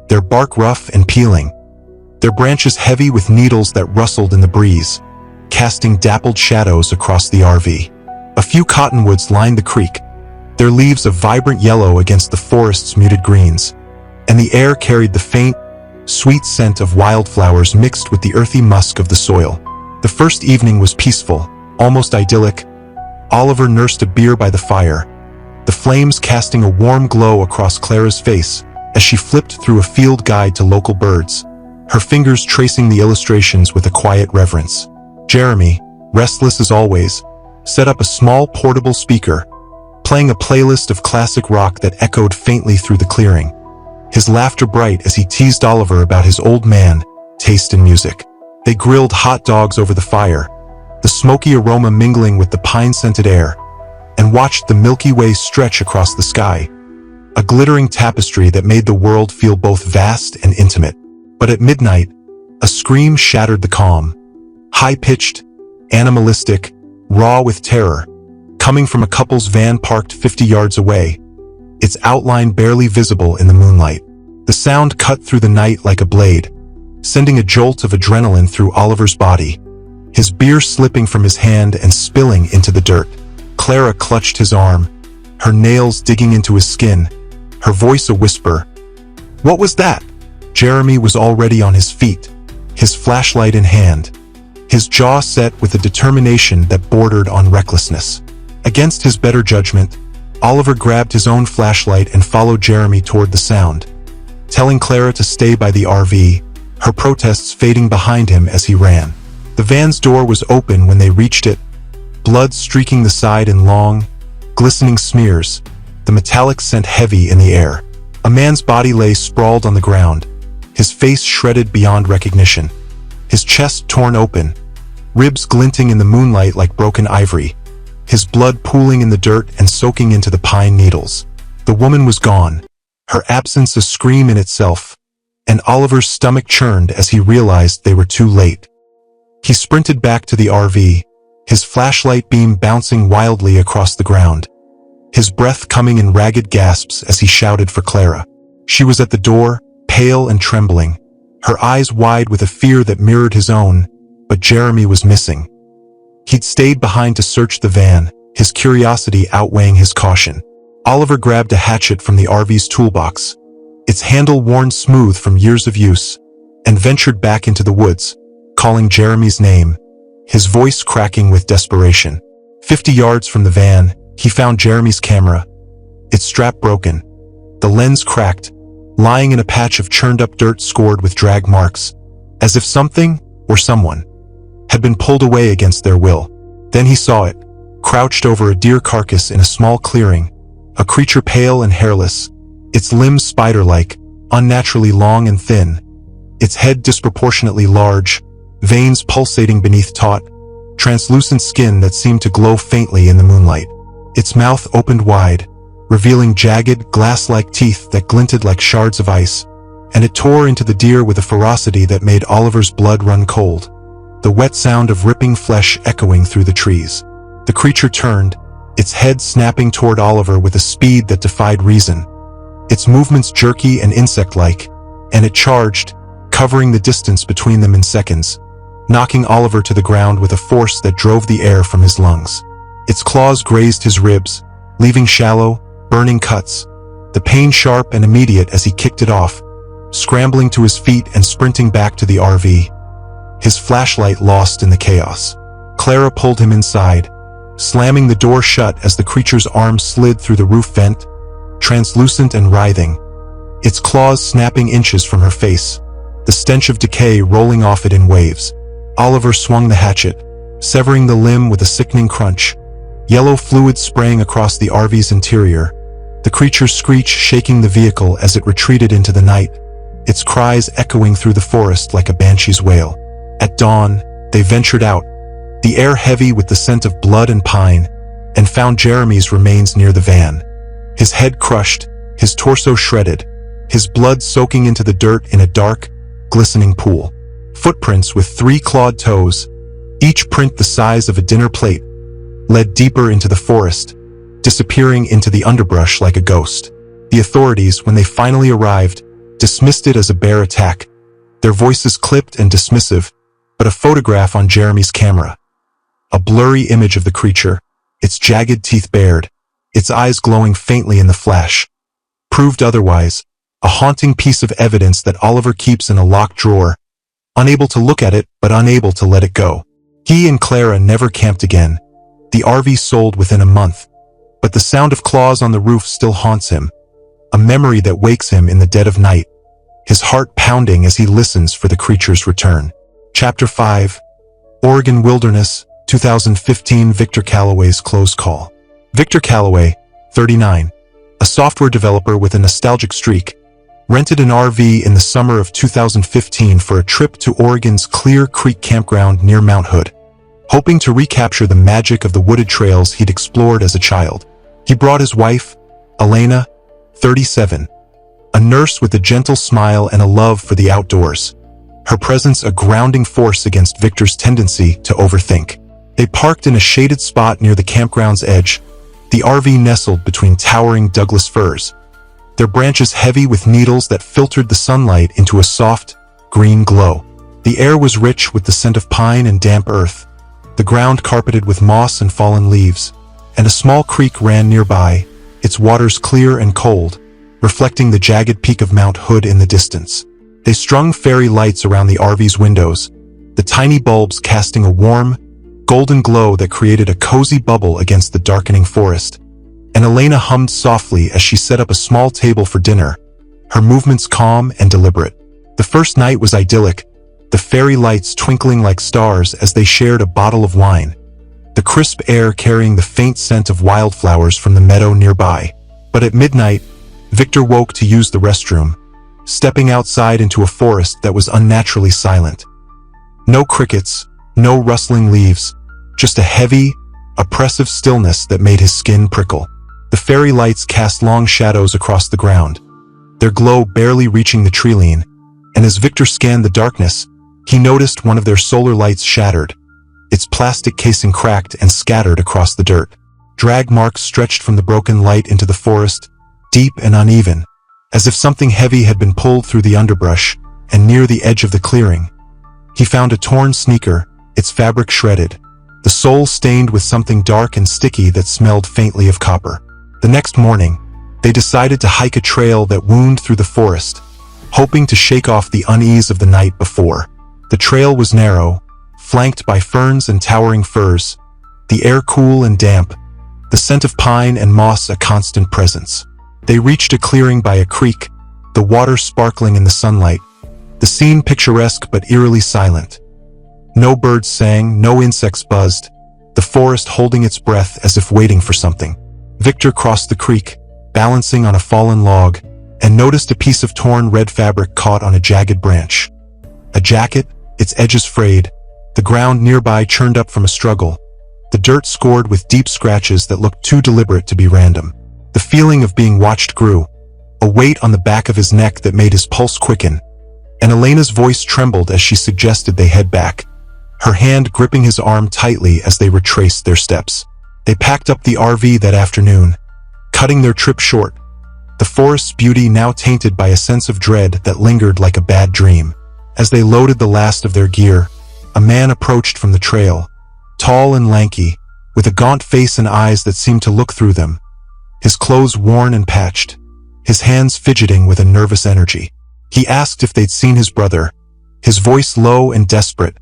their bark rough and peeling, their branches heavy with needles that rustled in the breeze, casting dappled shadows across the RV. A few cottonwoods lined the creek, their leaves a vibrant yellow against the forest's muted greens, and the air carried the faint, sweet scent of wildflowers mixed with the earthy musk of the soil. The first evening was peaceful, almost idyllic. Oliver nursed a beer by the fire, the flames casting a warm glow across Clara's face as she flipped through a field guide to local birds, her fingers tracing the illustrations with a quiet reverence. Jeremy, restless as always, set up a small portable speaker, playing a playlist of classic rock that echoed faintly through the clearing, his laughter bright as he teased Oliver about his old man taste in music. They grilled hot dogs over the fire, the smoky aroma mingling with the pine-scented air, and watched the Milky Way stretch across the sky, a glittering tapestry that made the world feel both vast and intimate. But at midnight, a scream shattered the calm, high-pitched, animalistic, raw with terror, coming from a couple's van parked 50 yards away, its outline barely visible in the moonlight. The sound cut through the night like a blade, sending a jolt of adrenaline through Oliver's body, his beer slipping from his hand and spilling into the dirt. Clara clutched his arm, her nails digging into his skin, her voice a whisper. "What was that?" Jeremy was already on his feet, his flashlight in hand, his jaw set with a determination that bordered on recklessness. Against his better judgment, Oliver grabbed his own flashlight and followed Jeremy toward the sound, telling Clara to stay by the RV, her protests fading behind him as he ran. The van's door was open when they reached it, blood streaking the side in long, glistening smears, the metallic scent heavy in the air. A man's body lay sprawled on the ground, his face shredded beyond recognition, his chest torn open, ribs glinting in the moonlight like broken ivory, his blood pooling in the dirt and soaking into the pine needles. The woman was gone, her absence a scream in itself, and Oliver's stomach churned as he realized they were too late. He sprinted back to the RV, his flashlight beam bouncing wildly across the ground, his breath coming in ragged gasps as he shouted for Clara. She was at the door, pale and trembling, her eyes wide with a fear that mirrored his own, but Jeremy was missing. He'd stayed behind to search the van, his curiosity outweighing his caution. Oliver grabbed a hatchet from the RV's toolbox, its handle worn smooth from years of use, and ventured back into the woods, calling Jeremy's name, his voice cracking with desperation. 50 yards from the van, he found Jeremy's camera, its strap broken, the lens cracked, lying in a patch of churned-up dirt scored with drag marks, as if something, or someone, had been pulled away against their will. Then he saw it, crouched over a deer carcass in a small clearing, a creature pale and hairless, its limbs spider-like, unnaturally long and thin, its head disproportionately large, veins pulsating beneath taut, translucent skin that seemed to glow faintly in the moonlight. Its mouth opened wide, revealing jagged, glass-like teeth that glinted like shards of ice, and it tore into the deer with a ferocity that made Oliver's blood run cold, the wet sound of ripping flesh echoing through the trees. The creature turned, its head snapping toward Oliver with a speed that defied reason, its movements jerky and insect-like, and it charged, covering the distance between them in seconds, knocking Oliver to the ground with a force that drove the air from his lungs. Its claws grazed his ribs, leaving shallow, burning cuts, the pain sharp and immediate as he kicked it off, scrambling to his feet and sprinting back to the RV, his flashlight lost in the chaos. Clara pulled him inside, slamming the door shut as the creature's arm slid through the roof vent, translucent and writhing, its claws snapping inches from her face, the stench of decay rolling off it in waves. Oliver swung the hatchet, severing the limb with a sickening crunch, yellow fluid spraying across the RV's interior, the creature's screech shaking the vehicle as it retreated into the night, its cries echoing through the forest like a banshee's wail. At dawn, they ventured out, the air heavy with the scent of blood and pine, and found Jeremy's remains near the van. His head crushed, his torso shredded, his blood soaking into the dirt in a dark, glistening pool. Footprints with 3 clawed toes, each print the size of a dinner plate, led deeper into the forest, disappearing into the underbrush like a ghost. The authorities, when they finally arrived, dismissed it as a bear attack, their voices clipped and dismissive, but a photograph on Jeremy's camera. A blurry image of the creature, its jagged teeth bared, its eyes glowing faintly in the flash, proved otherwise, a haunting piece of evidence that Oliver keeps in a locked drawer, unable to look at it but unable to let it go. He and Clara never camped again. The RV sold within a month, but the sound of claws on the roof still haunts him, a memory that wakes him in the dead of night, his heart pounding as he listens for the creature's return. Chapter 5, Oregon Wilderness, 2015. Victor Calloway's close call. Victor Calloway, 39, a software developer with a nostalgic streak, rented an RV in the summer of 2015 for a trip to Oregon's Clear Creek campground near Mount Hood, hoping to recapture the magic of the wooded trails he'd explored as a child. He brought his wife, Elena, 37, a nurse with a gentle smile and a love for the outdoors, her presence a grounding force against Victor's tendency to overthink. They parked in a shaded spot near the campground's edge, the RV nestled between towering Douglas firs, their branches heavy with needles that filtered the sunlight into a soft, green glow. The air was rich with the scent of pine and damp earth, the ground carpeted with moss and fallen leaves, and a small creek ran nearby, its waters clear and cold, reflecting the jagged peak of Mount Hood in the distance. They strung fairy lights around the RV's windows, the tiny bulbs casting a warm, golden glow that created a cozy bubble against the darkening forest. And Elena hummed softly as she set up a small table for dinner, her movements calm and deliberate. The first night was idyllic, the fairy lights twinkling like stars as they shared a bottle of wine, the crisp air carrying the faint scent of wildflowers from the meadow nearby. But at midnight, Victor woke to use the restroom, stepping outside into a forest that was unnaturally silent. No crickets, no rustling leaves, just a heavy, oppressive stillness that made his skin prickle. The fairy lights cast long shadows across the ground, their glow barely reaching the treeline, and as Victor scanned the darkness, he noticed one of their solar lights shattered, its plastic casing cracked and scattered across the dirt. Drag marks stretched from the broken light into the forest, deep and uneven, as if something heavy had been pulled through the underbrush, and near the edge of the clearing. He found a torn sneaker, its fabric shredded, the sole stained with something dark and sticky that smelled faintly of copper. The next morning, they decided to hike a trail that wound through the forest, hoping to shake off the unease of the night before. The trail was narrow, flanked by ferns and towering firs, the air cool and damp, the scent of pine and moss a constant presence. They reached a clearing by a creek, the water sparkling in the sunlight, the scene picturesque but eerily silent. No birds sang, no insects buzzed, the forest holding its breath as if waiting for something. Victor crossed the creek, balancing on a fallen log, and noticed a piece of torn red fabric caught on a jagged branch. A jacket, its edges frayed, the ground nearby churned up from a struggle, the dirt scored with deep scratches that looked too deliberate to be random. The feeling of being watched grew, a weight on the back of his neck that made his pulse quicken, and Elena's voice trembled as she suggested they head back, her hand gripping his arm tightly as they retraced their steps. They packed up the RV that afternoon, cutting their trip short, the forest's beauty now tainted by a sense of dread that lingered like a bad dream. As they loaded the last of their gear, a man approached from the trail, tall and lanky, with a gaunt face and eyes that seemed to look through them. His clothes worn and patched, his hands fidgeting with a nervous energy. He asked if they'd seen his brother, his voice low and desperate,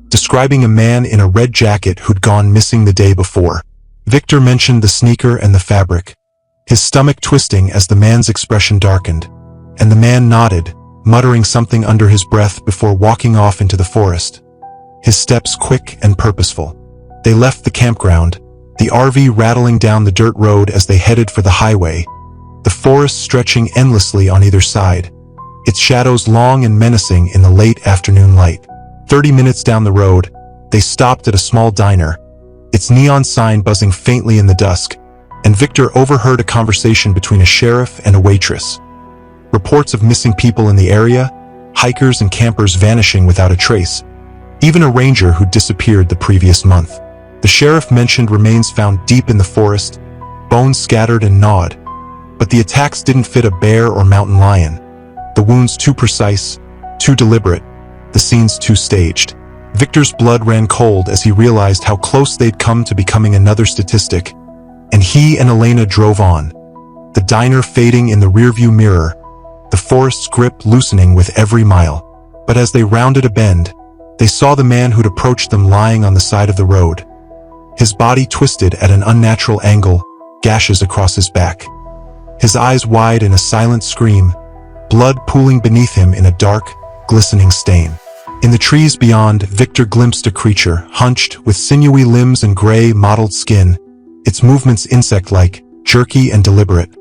describing a man in a red jacket who'd gone missing the day before. Victor mentioned the sneaker and the fabric, his stomach twisting as the man's expression darkened, and the man nodded, muttering something under his breath before walking off into the forest, his steps quick and purposeful. They left the campground, the RV rattling down the dirt road as they headed for the highway, the forest stretching endlessly on either side, its shadows long and menacing in the late afternoon light. 30 minutes down the road, they stopped at a small diner, its neon sign buzzing faintly in the dusk, and Victor overheard a conversation between a sheriff and a waitress. Reports of missing people in the area, hikers and campers vanishing without a trace, even a ranger who disappeared the previous month. The sheriff mentioned remains found deep in the forest, bones scattered and gnawed, but the attacks didn't fit a bear or mountain lion. The wounds too precise, too deliberate, the scenes too staged. Victor's blood ran cold as he realized how close they'd come to becoming another statistic, and he and Elena drove on, the diner fading in the rearview mirror, the forest's grip loosening with every mile. But as they rounded a bend, they saw the man who'd approached them lying on the side of the road, his body twisted at an unnatural angle, gashes across his back, his eyes wide in a silent scream, blood pooling beneath him in a dark, glistening stain. In the trees beyond, Victor glimpsed a creature, hunched, with sinewy limbs and gray, mottled skin, its movements insect-like, jerky and deliberate,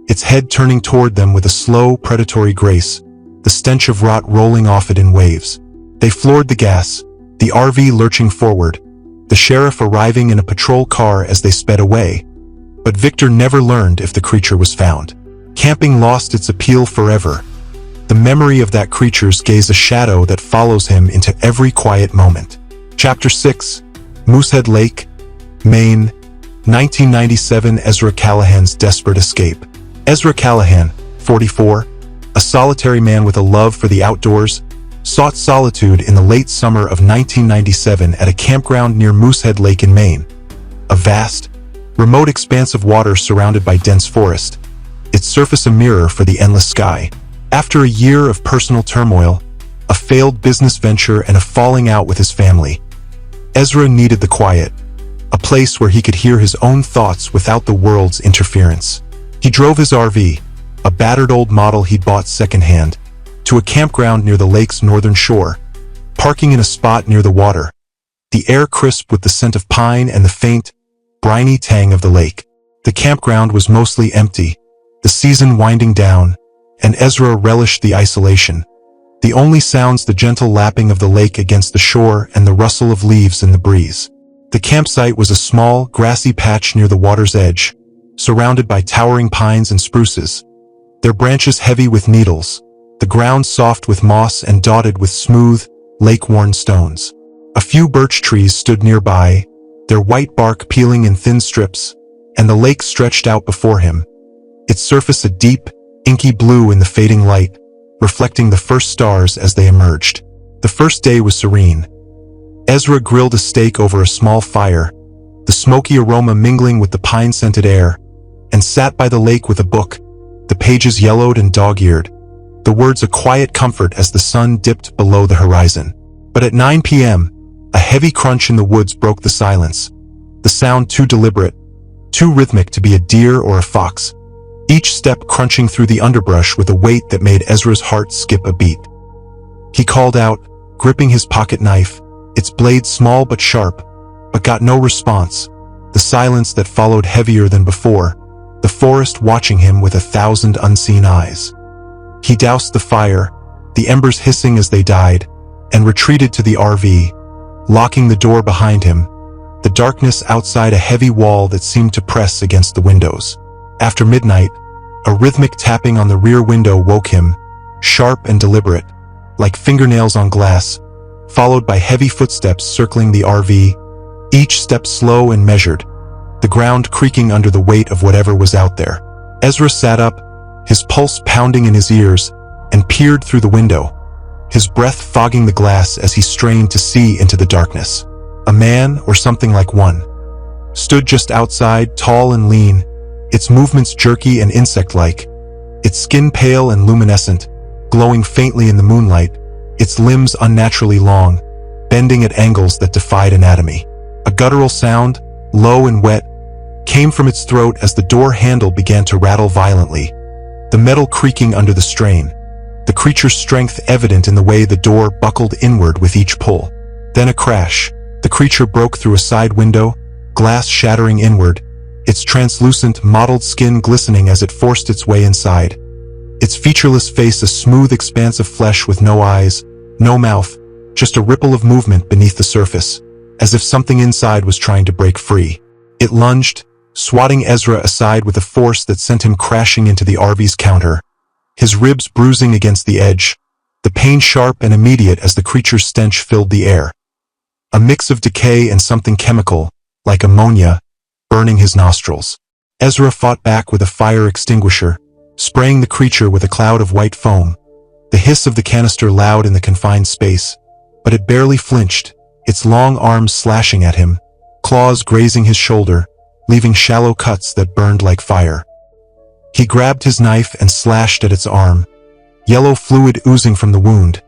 its head turning toward them with a slow, predatory grace, the stench of rot rolling off it in waves. They floored the gas, the RV lurching forward, the sheriff arriving in a patrol car as they sped away. But Victor never learned if the creature was found. Camping lost its appeal forever. The memory of that creature's gaze a shadow that follows him into every quiet moment. Chapter 6, Moosehead Lake, Maine, 1997. Ezra Callahan's desperate escape. Ezra Callahan, 44, a solitary man with a love for the outdoors, sought solitude in the late summer of 1997 at a campground near Moosehead Lake in Maine. A vast, remote expanse of water surrounded by dense forest, its surface a mirror for the endless sky. After a year of personal turmoil, a failed business venture and a falling out with his family, Ezra needed the quiet, a place where he could hear his own thoughts without the world's interference. He drove his RV, a battered old model he'd bought secondhand, to a campground near the lake's northern shore, parking in a spot near the water, the air crisp with the scent of pine and the faint, briny tang of the lake. The campground was mostly empty, the season winding down, and Ezra relished the isolation. The only sounds the gentle lapping of the lake against the shore and the rustle of leaves in the breeze. The campsite was a small, grassy patch near the water's edge, surrounded by towering pines and spruces, their branches heavy with needles, the ground soft with moss and dotted with smooth, lake-worn stones. A few birch trees stood nearby, their white bark peeling in thin strips, and the lake stretched out before him, its surface a deep, inky blue in the fading light, reflecting the first stars as they emerged. The first day was serene. Ezra grilled a steak over a small fire, the smoky aroma mingling with the pine-scented air, and sat by the lake with a book, the pages yellowed and dog-eared, the words a quiet comfort as the sun dipped below the horizon. But at 9 p.m., a heavy crunch in the woods broke the silence, the sound too deliberate, too rhythmic to be a deer or a fox, each step crunching through the underbrush with a weight that made Ezra's heart skip a beat. He called out, gripping his pocket knife, its blade small but sharp, but got no response, the silence that followed heavier than before, the forest watching him with 1,000 unseen eyes. He doused the fire, the embers hissing as they died, and retreated to the RV, locking the door behind him, the darkness outside a heavy wall that seemed to press against the windows. After midnight, a rhythmic tapping on the rear window woke him, sharp and deliberate, like fingernails on glass, followed by heavy footsteps circling the RV, each step slow and measured, the ground creaking under the weight of whatever was out there. Ezra sat up, his pulse pounding in his ears, and peered through the window. his breath fogging the glass as he strained to see into the darkness. A man, or something like one, stood just outside, tall and lean, its movements jerky and insect-like, its skin pale and luminescent, glowing faintly in the moonlight, its limbs unnaturally long, bending at angles that defied anatomy. A guttural sound, low and wet, came from its throat as the door handle began to rattle violently, the metal creaking under the strain, the creature's strength evident in the way the door buckled inward with each pull. Then a crash. The creature broke through a side window, glass shattering inward, its translucent, mottled skin glistening as it forced its way inside. Its featureless face a smooth expanse of flesh with no eyes, no mouth, just a ripple of movement beneath the surface, as if something inside was trying to break free. It lunged, swatting Ezra aside with a force that sent him crashing into the RV's counter, his ribs bruising against the edge, the pain sharp and immediate as the creature's stench filled the air. A mix of decay and something chemical, like ammonia, burning his nostrils. Ezra fought back with a fire extinguisher, spraying the creature with a cloud of white foam, the hiss of the canister loud in the confined space, but it barely flinched, its long arms slashing at him, claws grazing his shoulder, leaving shallow cuts that burned like fire. He grabbed his knife and slashed at its arm, yellow fluid oozing from the wound,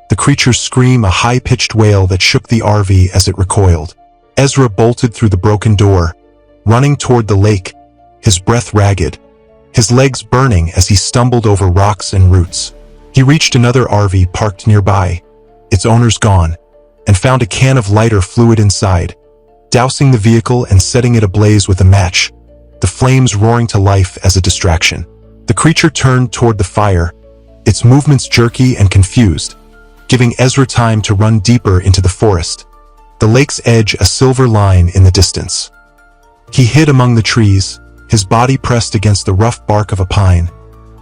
the creature's scream a high-pitched wail that shook the RV as it recoiled. Ezra bolted through the broken door, running toward the lake, his breath ragged, his legs burning as he stumbled over rocks and roots. He reached another RV parked nearby, its owners gone, and found a can of lighter fluid inside, dousing the vehicle and setting it ablaze with a match, the flames roaring to life as a distraction. The creature turned toward the fire, its movements jerky and confused, giving Ezra time to run deeper into the forest, the lake's edge a silver line in the distance. He hid among the trees, his body pressed against the rough bark of a pine,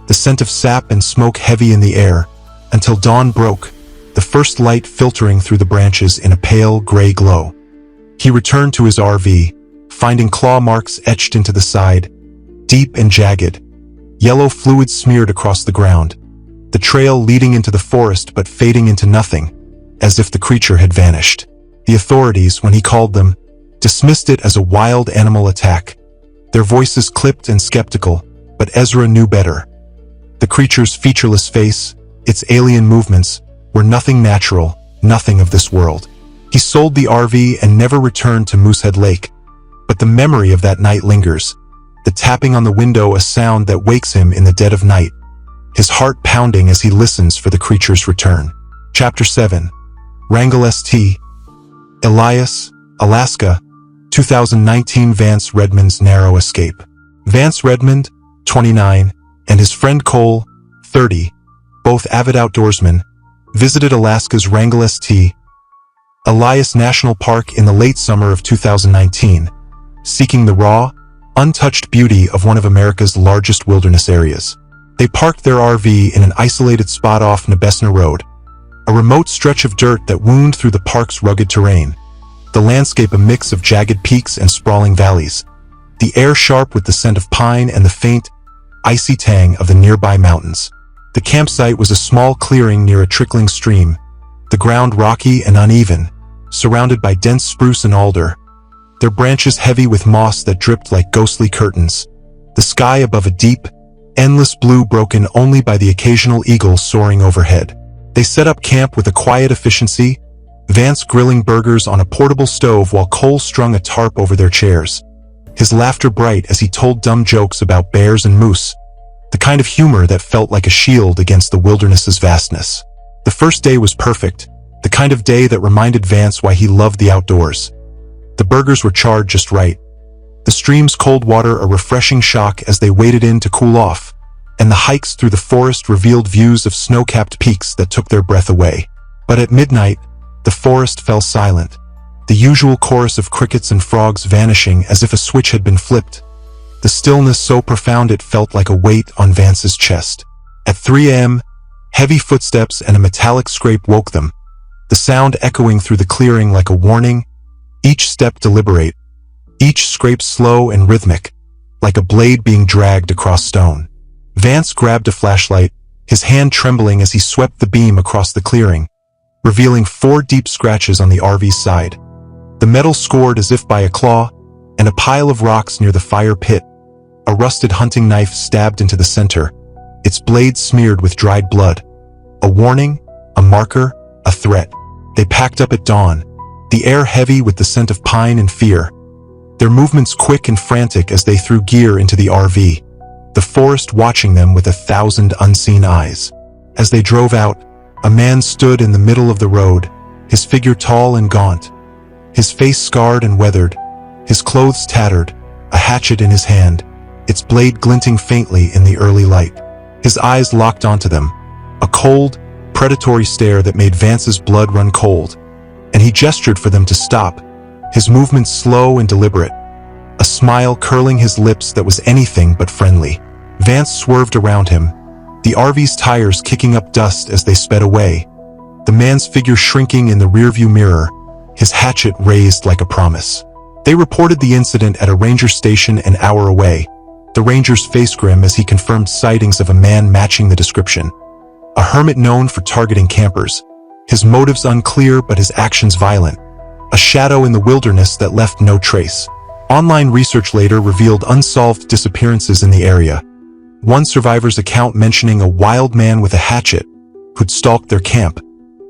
the scent of sap and smoke heavy in the air, until dawn broke, the first light filtering through the branches in a pale gray glow. He returned to his RV, finding claw marks etched into the side, deep and jagged, yellow fluid smeared across the ground, the trail leading into the forest but fading into nothing, as if the creature had vanished. The authorities, when he called them, dismissed it as a wild animal attack, their voices clipped and skeptical, but Ezra knew better. The creature's featureless face, its alien movements, were nothing natural, nothing of this world. He sold the RV and never returned to Moosehead Lake, but the memory of that night lingers, the tapping on the window a sound that wakes him in the dead of night, his heart pounding as he listens for the creature's return. Chapter 7. Wrangell St. Elias, Alaska, 2019. Vance Redmond's narrow escape. Vance Redmond, 29, and his friend Cole, 30, both avid outdoorsmen, visited Alaska's Wrangell St. Elias National Park in the late summer of 2019, seeking the raw, untouched beauty of one of America's largest wilderness areas. They parked their RV in an isolated spot off Nabesna Road, a remote stretch of dirt that wound through the park's rugged terrain, the landscape a mix of jagged peaks and sprawling valleys, the air sharp with the scent of pine and the faint, icy tang of the nearby mountains. The campsite was a small clearing near a trickling stream, the ground rocky and uneven, surrounded by dense spruce and alder, their branches heavy with moss that dripped like ghostly curtains, the sky above a deep, endless blue broken only by the occasional eagle soaring overhead. They set up camp with a quiet efficiency, Vance grilling burgers on a portable stove while Cole strung a tarp over their chairs, his laughter bright as he told dumb jokes about bears and moose, the kind of humor that felt like a shield against the wilderness's vastness. The first day was perfect, the kind of day that reminded Vance why he loved the outdoors. The burgers were charred just right, the stream's cold water a refreshing shock as they waded in to cool off, and the hikes through the forest revealed views of snow-capped peaks that took their breath away. But at midnight, the forest fell silent, the usual chorus of crickets and frogs vanishing as if a switch had been flipped, the stillness so profound it felt like a weight on Vance's chest. At 3 a.m., heavy footsteps and a metallic scrape woke them, the sound echoing through the clearing like a warning, each step deliberate, each scrape slow and rhythmic, like a blade being dragged across stone. Vance grabbed a flashlight, his hand trembling as he swept the beam across the clearing, revealing 4 deep scratches on the RV's side. The metal scored as if by a claw, and a pile of rocks near the fire pit. A rusted hunting knife stabbed into the center, its blade smeared with dried blood. A warning, a marker, a threat. They packed up at dawn, the air heavy with the scent of pine and fear. Their movements quick and frantic as they threw gear into the RV, the forest watching them with 1,000 unseen eyes. As they drove out, a man stood in the middle of the road, his figure tall and gaunt, his face scarred and weathered, his clothes tattered, a hatchet in his hand, its blade glinting faintly in the early light. His eyes locked onto them, a cold, predatory stare that made Vance's blood run cold, and he gestured for them to stop, his movements slow and deliberate, a smile curling his lips that was anything but friendly. Vance swerved around him, the RV's tires kicking up dust as they sped away, the man's figure shrinking in the rearview mirror, his hatchet raised like a promise. They reported the incident at a ranger station an hour away, the ranger's face grim as he confirmed sightings of a man matching the description. A hermit known for targeting campers, his motives unclear but his actions violent. A shadow in the wilderness that left no trace. Online research later revealed unsolved disappearances in the area. One survivor's account mentioning a wild man with a hatchet who'd stalked their camp,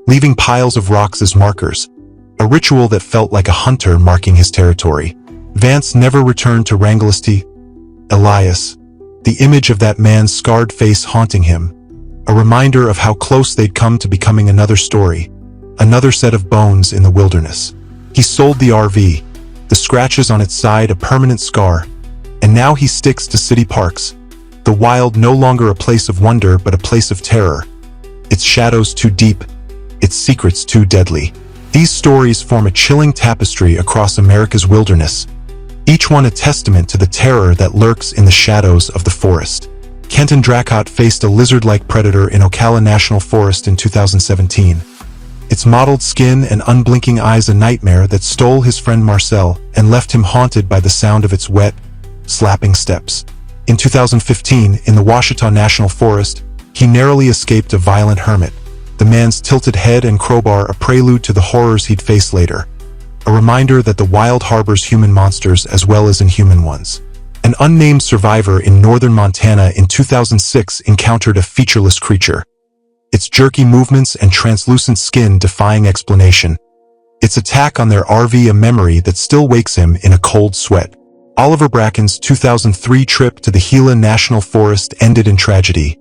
leaving piles of rocks as markers, a ritual that felt like a hunter marking his territory. Vance never returned to Rangelesti. Elias, the image of that man's scarred face haunting him, a reminder of how close they'd come to becoming another story, another set of bones in the wilderness. He sold the RV, the scratches on its side a permanent scar, and now he sticks to city parks, the wild no longer a place of wonder but a place of terror, its shadows too deep, its secrets too deadly. These stories form a chilling tapestry across America's wilderness, each one a testament to the terror that lurks in the shadows of the forest. Kenton Dracott faced a lizard-like predator in Ocala National Forest in 2017. Its mottled skin and unblinking eyes a nightmare that stole his friend Marcel and left him haunted by the sound of its wet, slapping steps. In 2015, in the Ouachita National Forest, he narrowly escaped a violent hermit, the man's tilted head and crowbar a prelude to the horrors he'd face later, a reminder that the wild harbors human monsters as well as inhuman ones. An unnamed survivor in northern Montana in 2006 encountered a featureless creature, its jerky movements and translucent skin defying explanation. Its attack on their RV a memory that still wakes him in a cold sweat. Oliver Bracken's 2003 trip to the Gila National Forest ended in tragedy,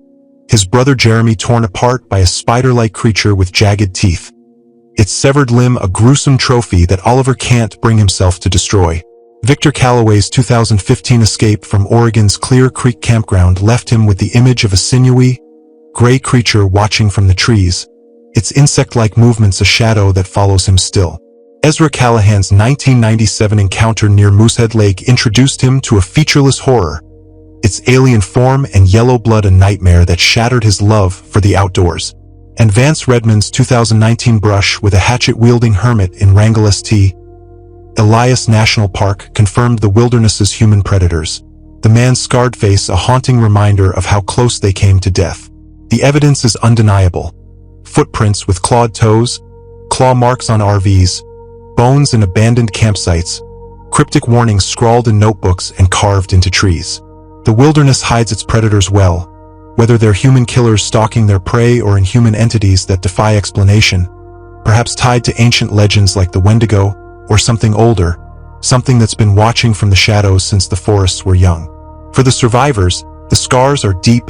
his brother Jeremy torn apart by a spider-like creature with jagged teeth, its severed limb a gruesome trophy that Oliver can't bring himself to destroy. Victor Calloway's 2015 escape from Oregon's Clear Creek campground left him with the image of a sinewy, gray creature watching from the trees, its insect-like movements a shadow that follows him still. Ezra Callahan's 1997 encounter near Moosehead Lake introduced him to a featureless horror, its alien form and yellow blood a nightmare that shattered his love for the outdoors. And Vance Redmond's 2019 brush with a hatchet-wielding hermit in Rangelesti, Elias National Park confirmed the wilderness's human predators, the man's scarred face a haunting reminder of how close they came to death. The evidence is undeniable. Footprints with clawed toes, claw marks on RVs, bones in abandoned campsites, cryptic warnings scrawled in notebooks and carved into trees. The wilderness hides its predators well, whether they're human killers stalking their prey or inhuman entities that defy explanation, perhaps tied to ancient legends like the Wendigo, or something older, something that's been watching from the shadows since the forests were young. For the survivors, the scars are deep.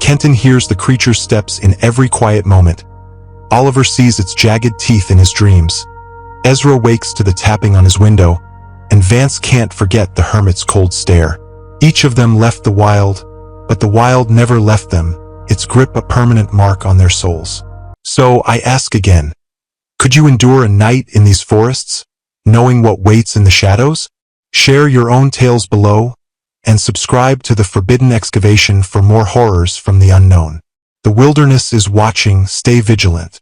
Kenton hears the creature's steps in every quiet moment. Oliver sees its jagged teeth in his dreams. Ezra wakes to the tapping on his window, and Vance can't forget the hermit's cold stare. Each of them left the wild, but the wild never left them, its grip a permanent mark on their souls. So I ask again, could you endure a night in these forests, knowing what waits in the shadows? Share your own tales below, and subscribe to The Forbidden Excavation for more horrors from the unknown. The wilderness is watching, stay vigilant.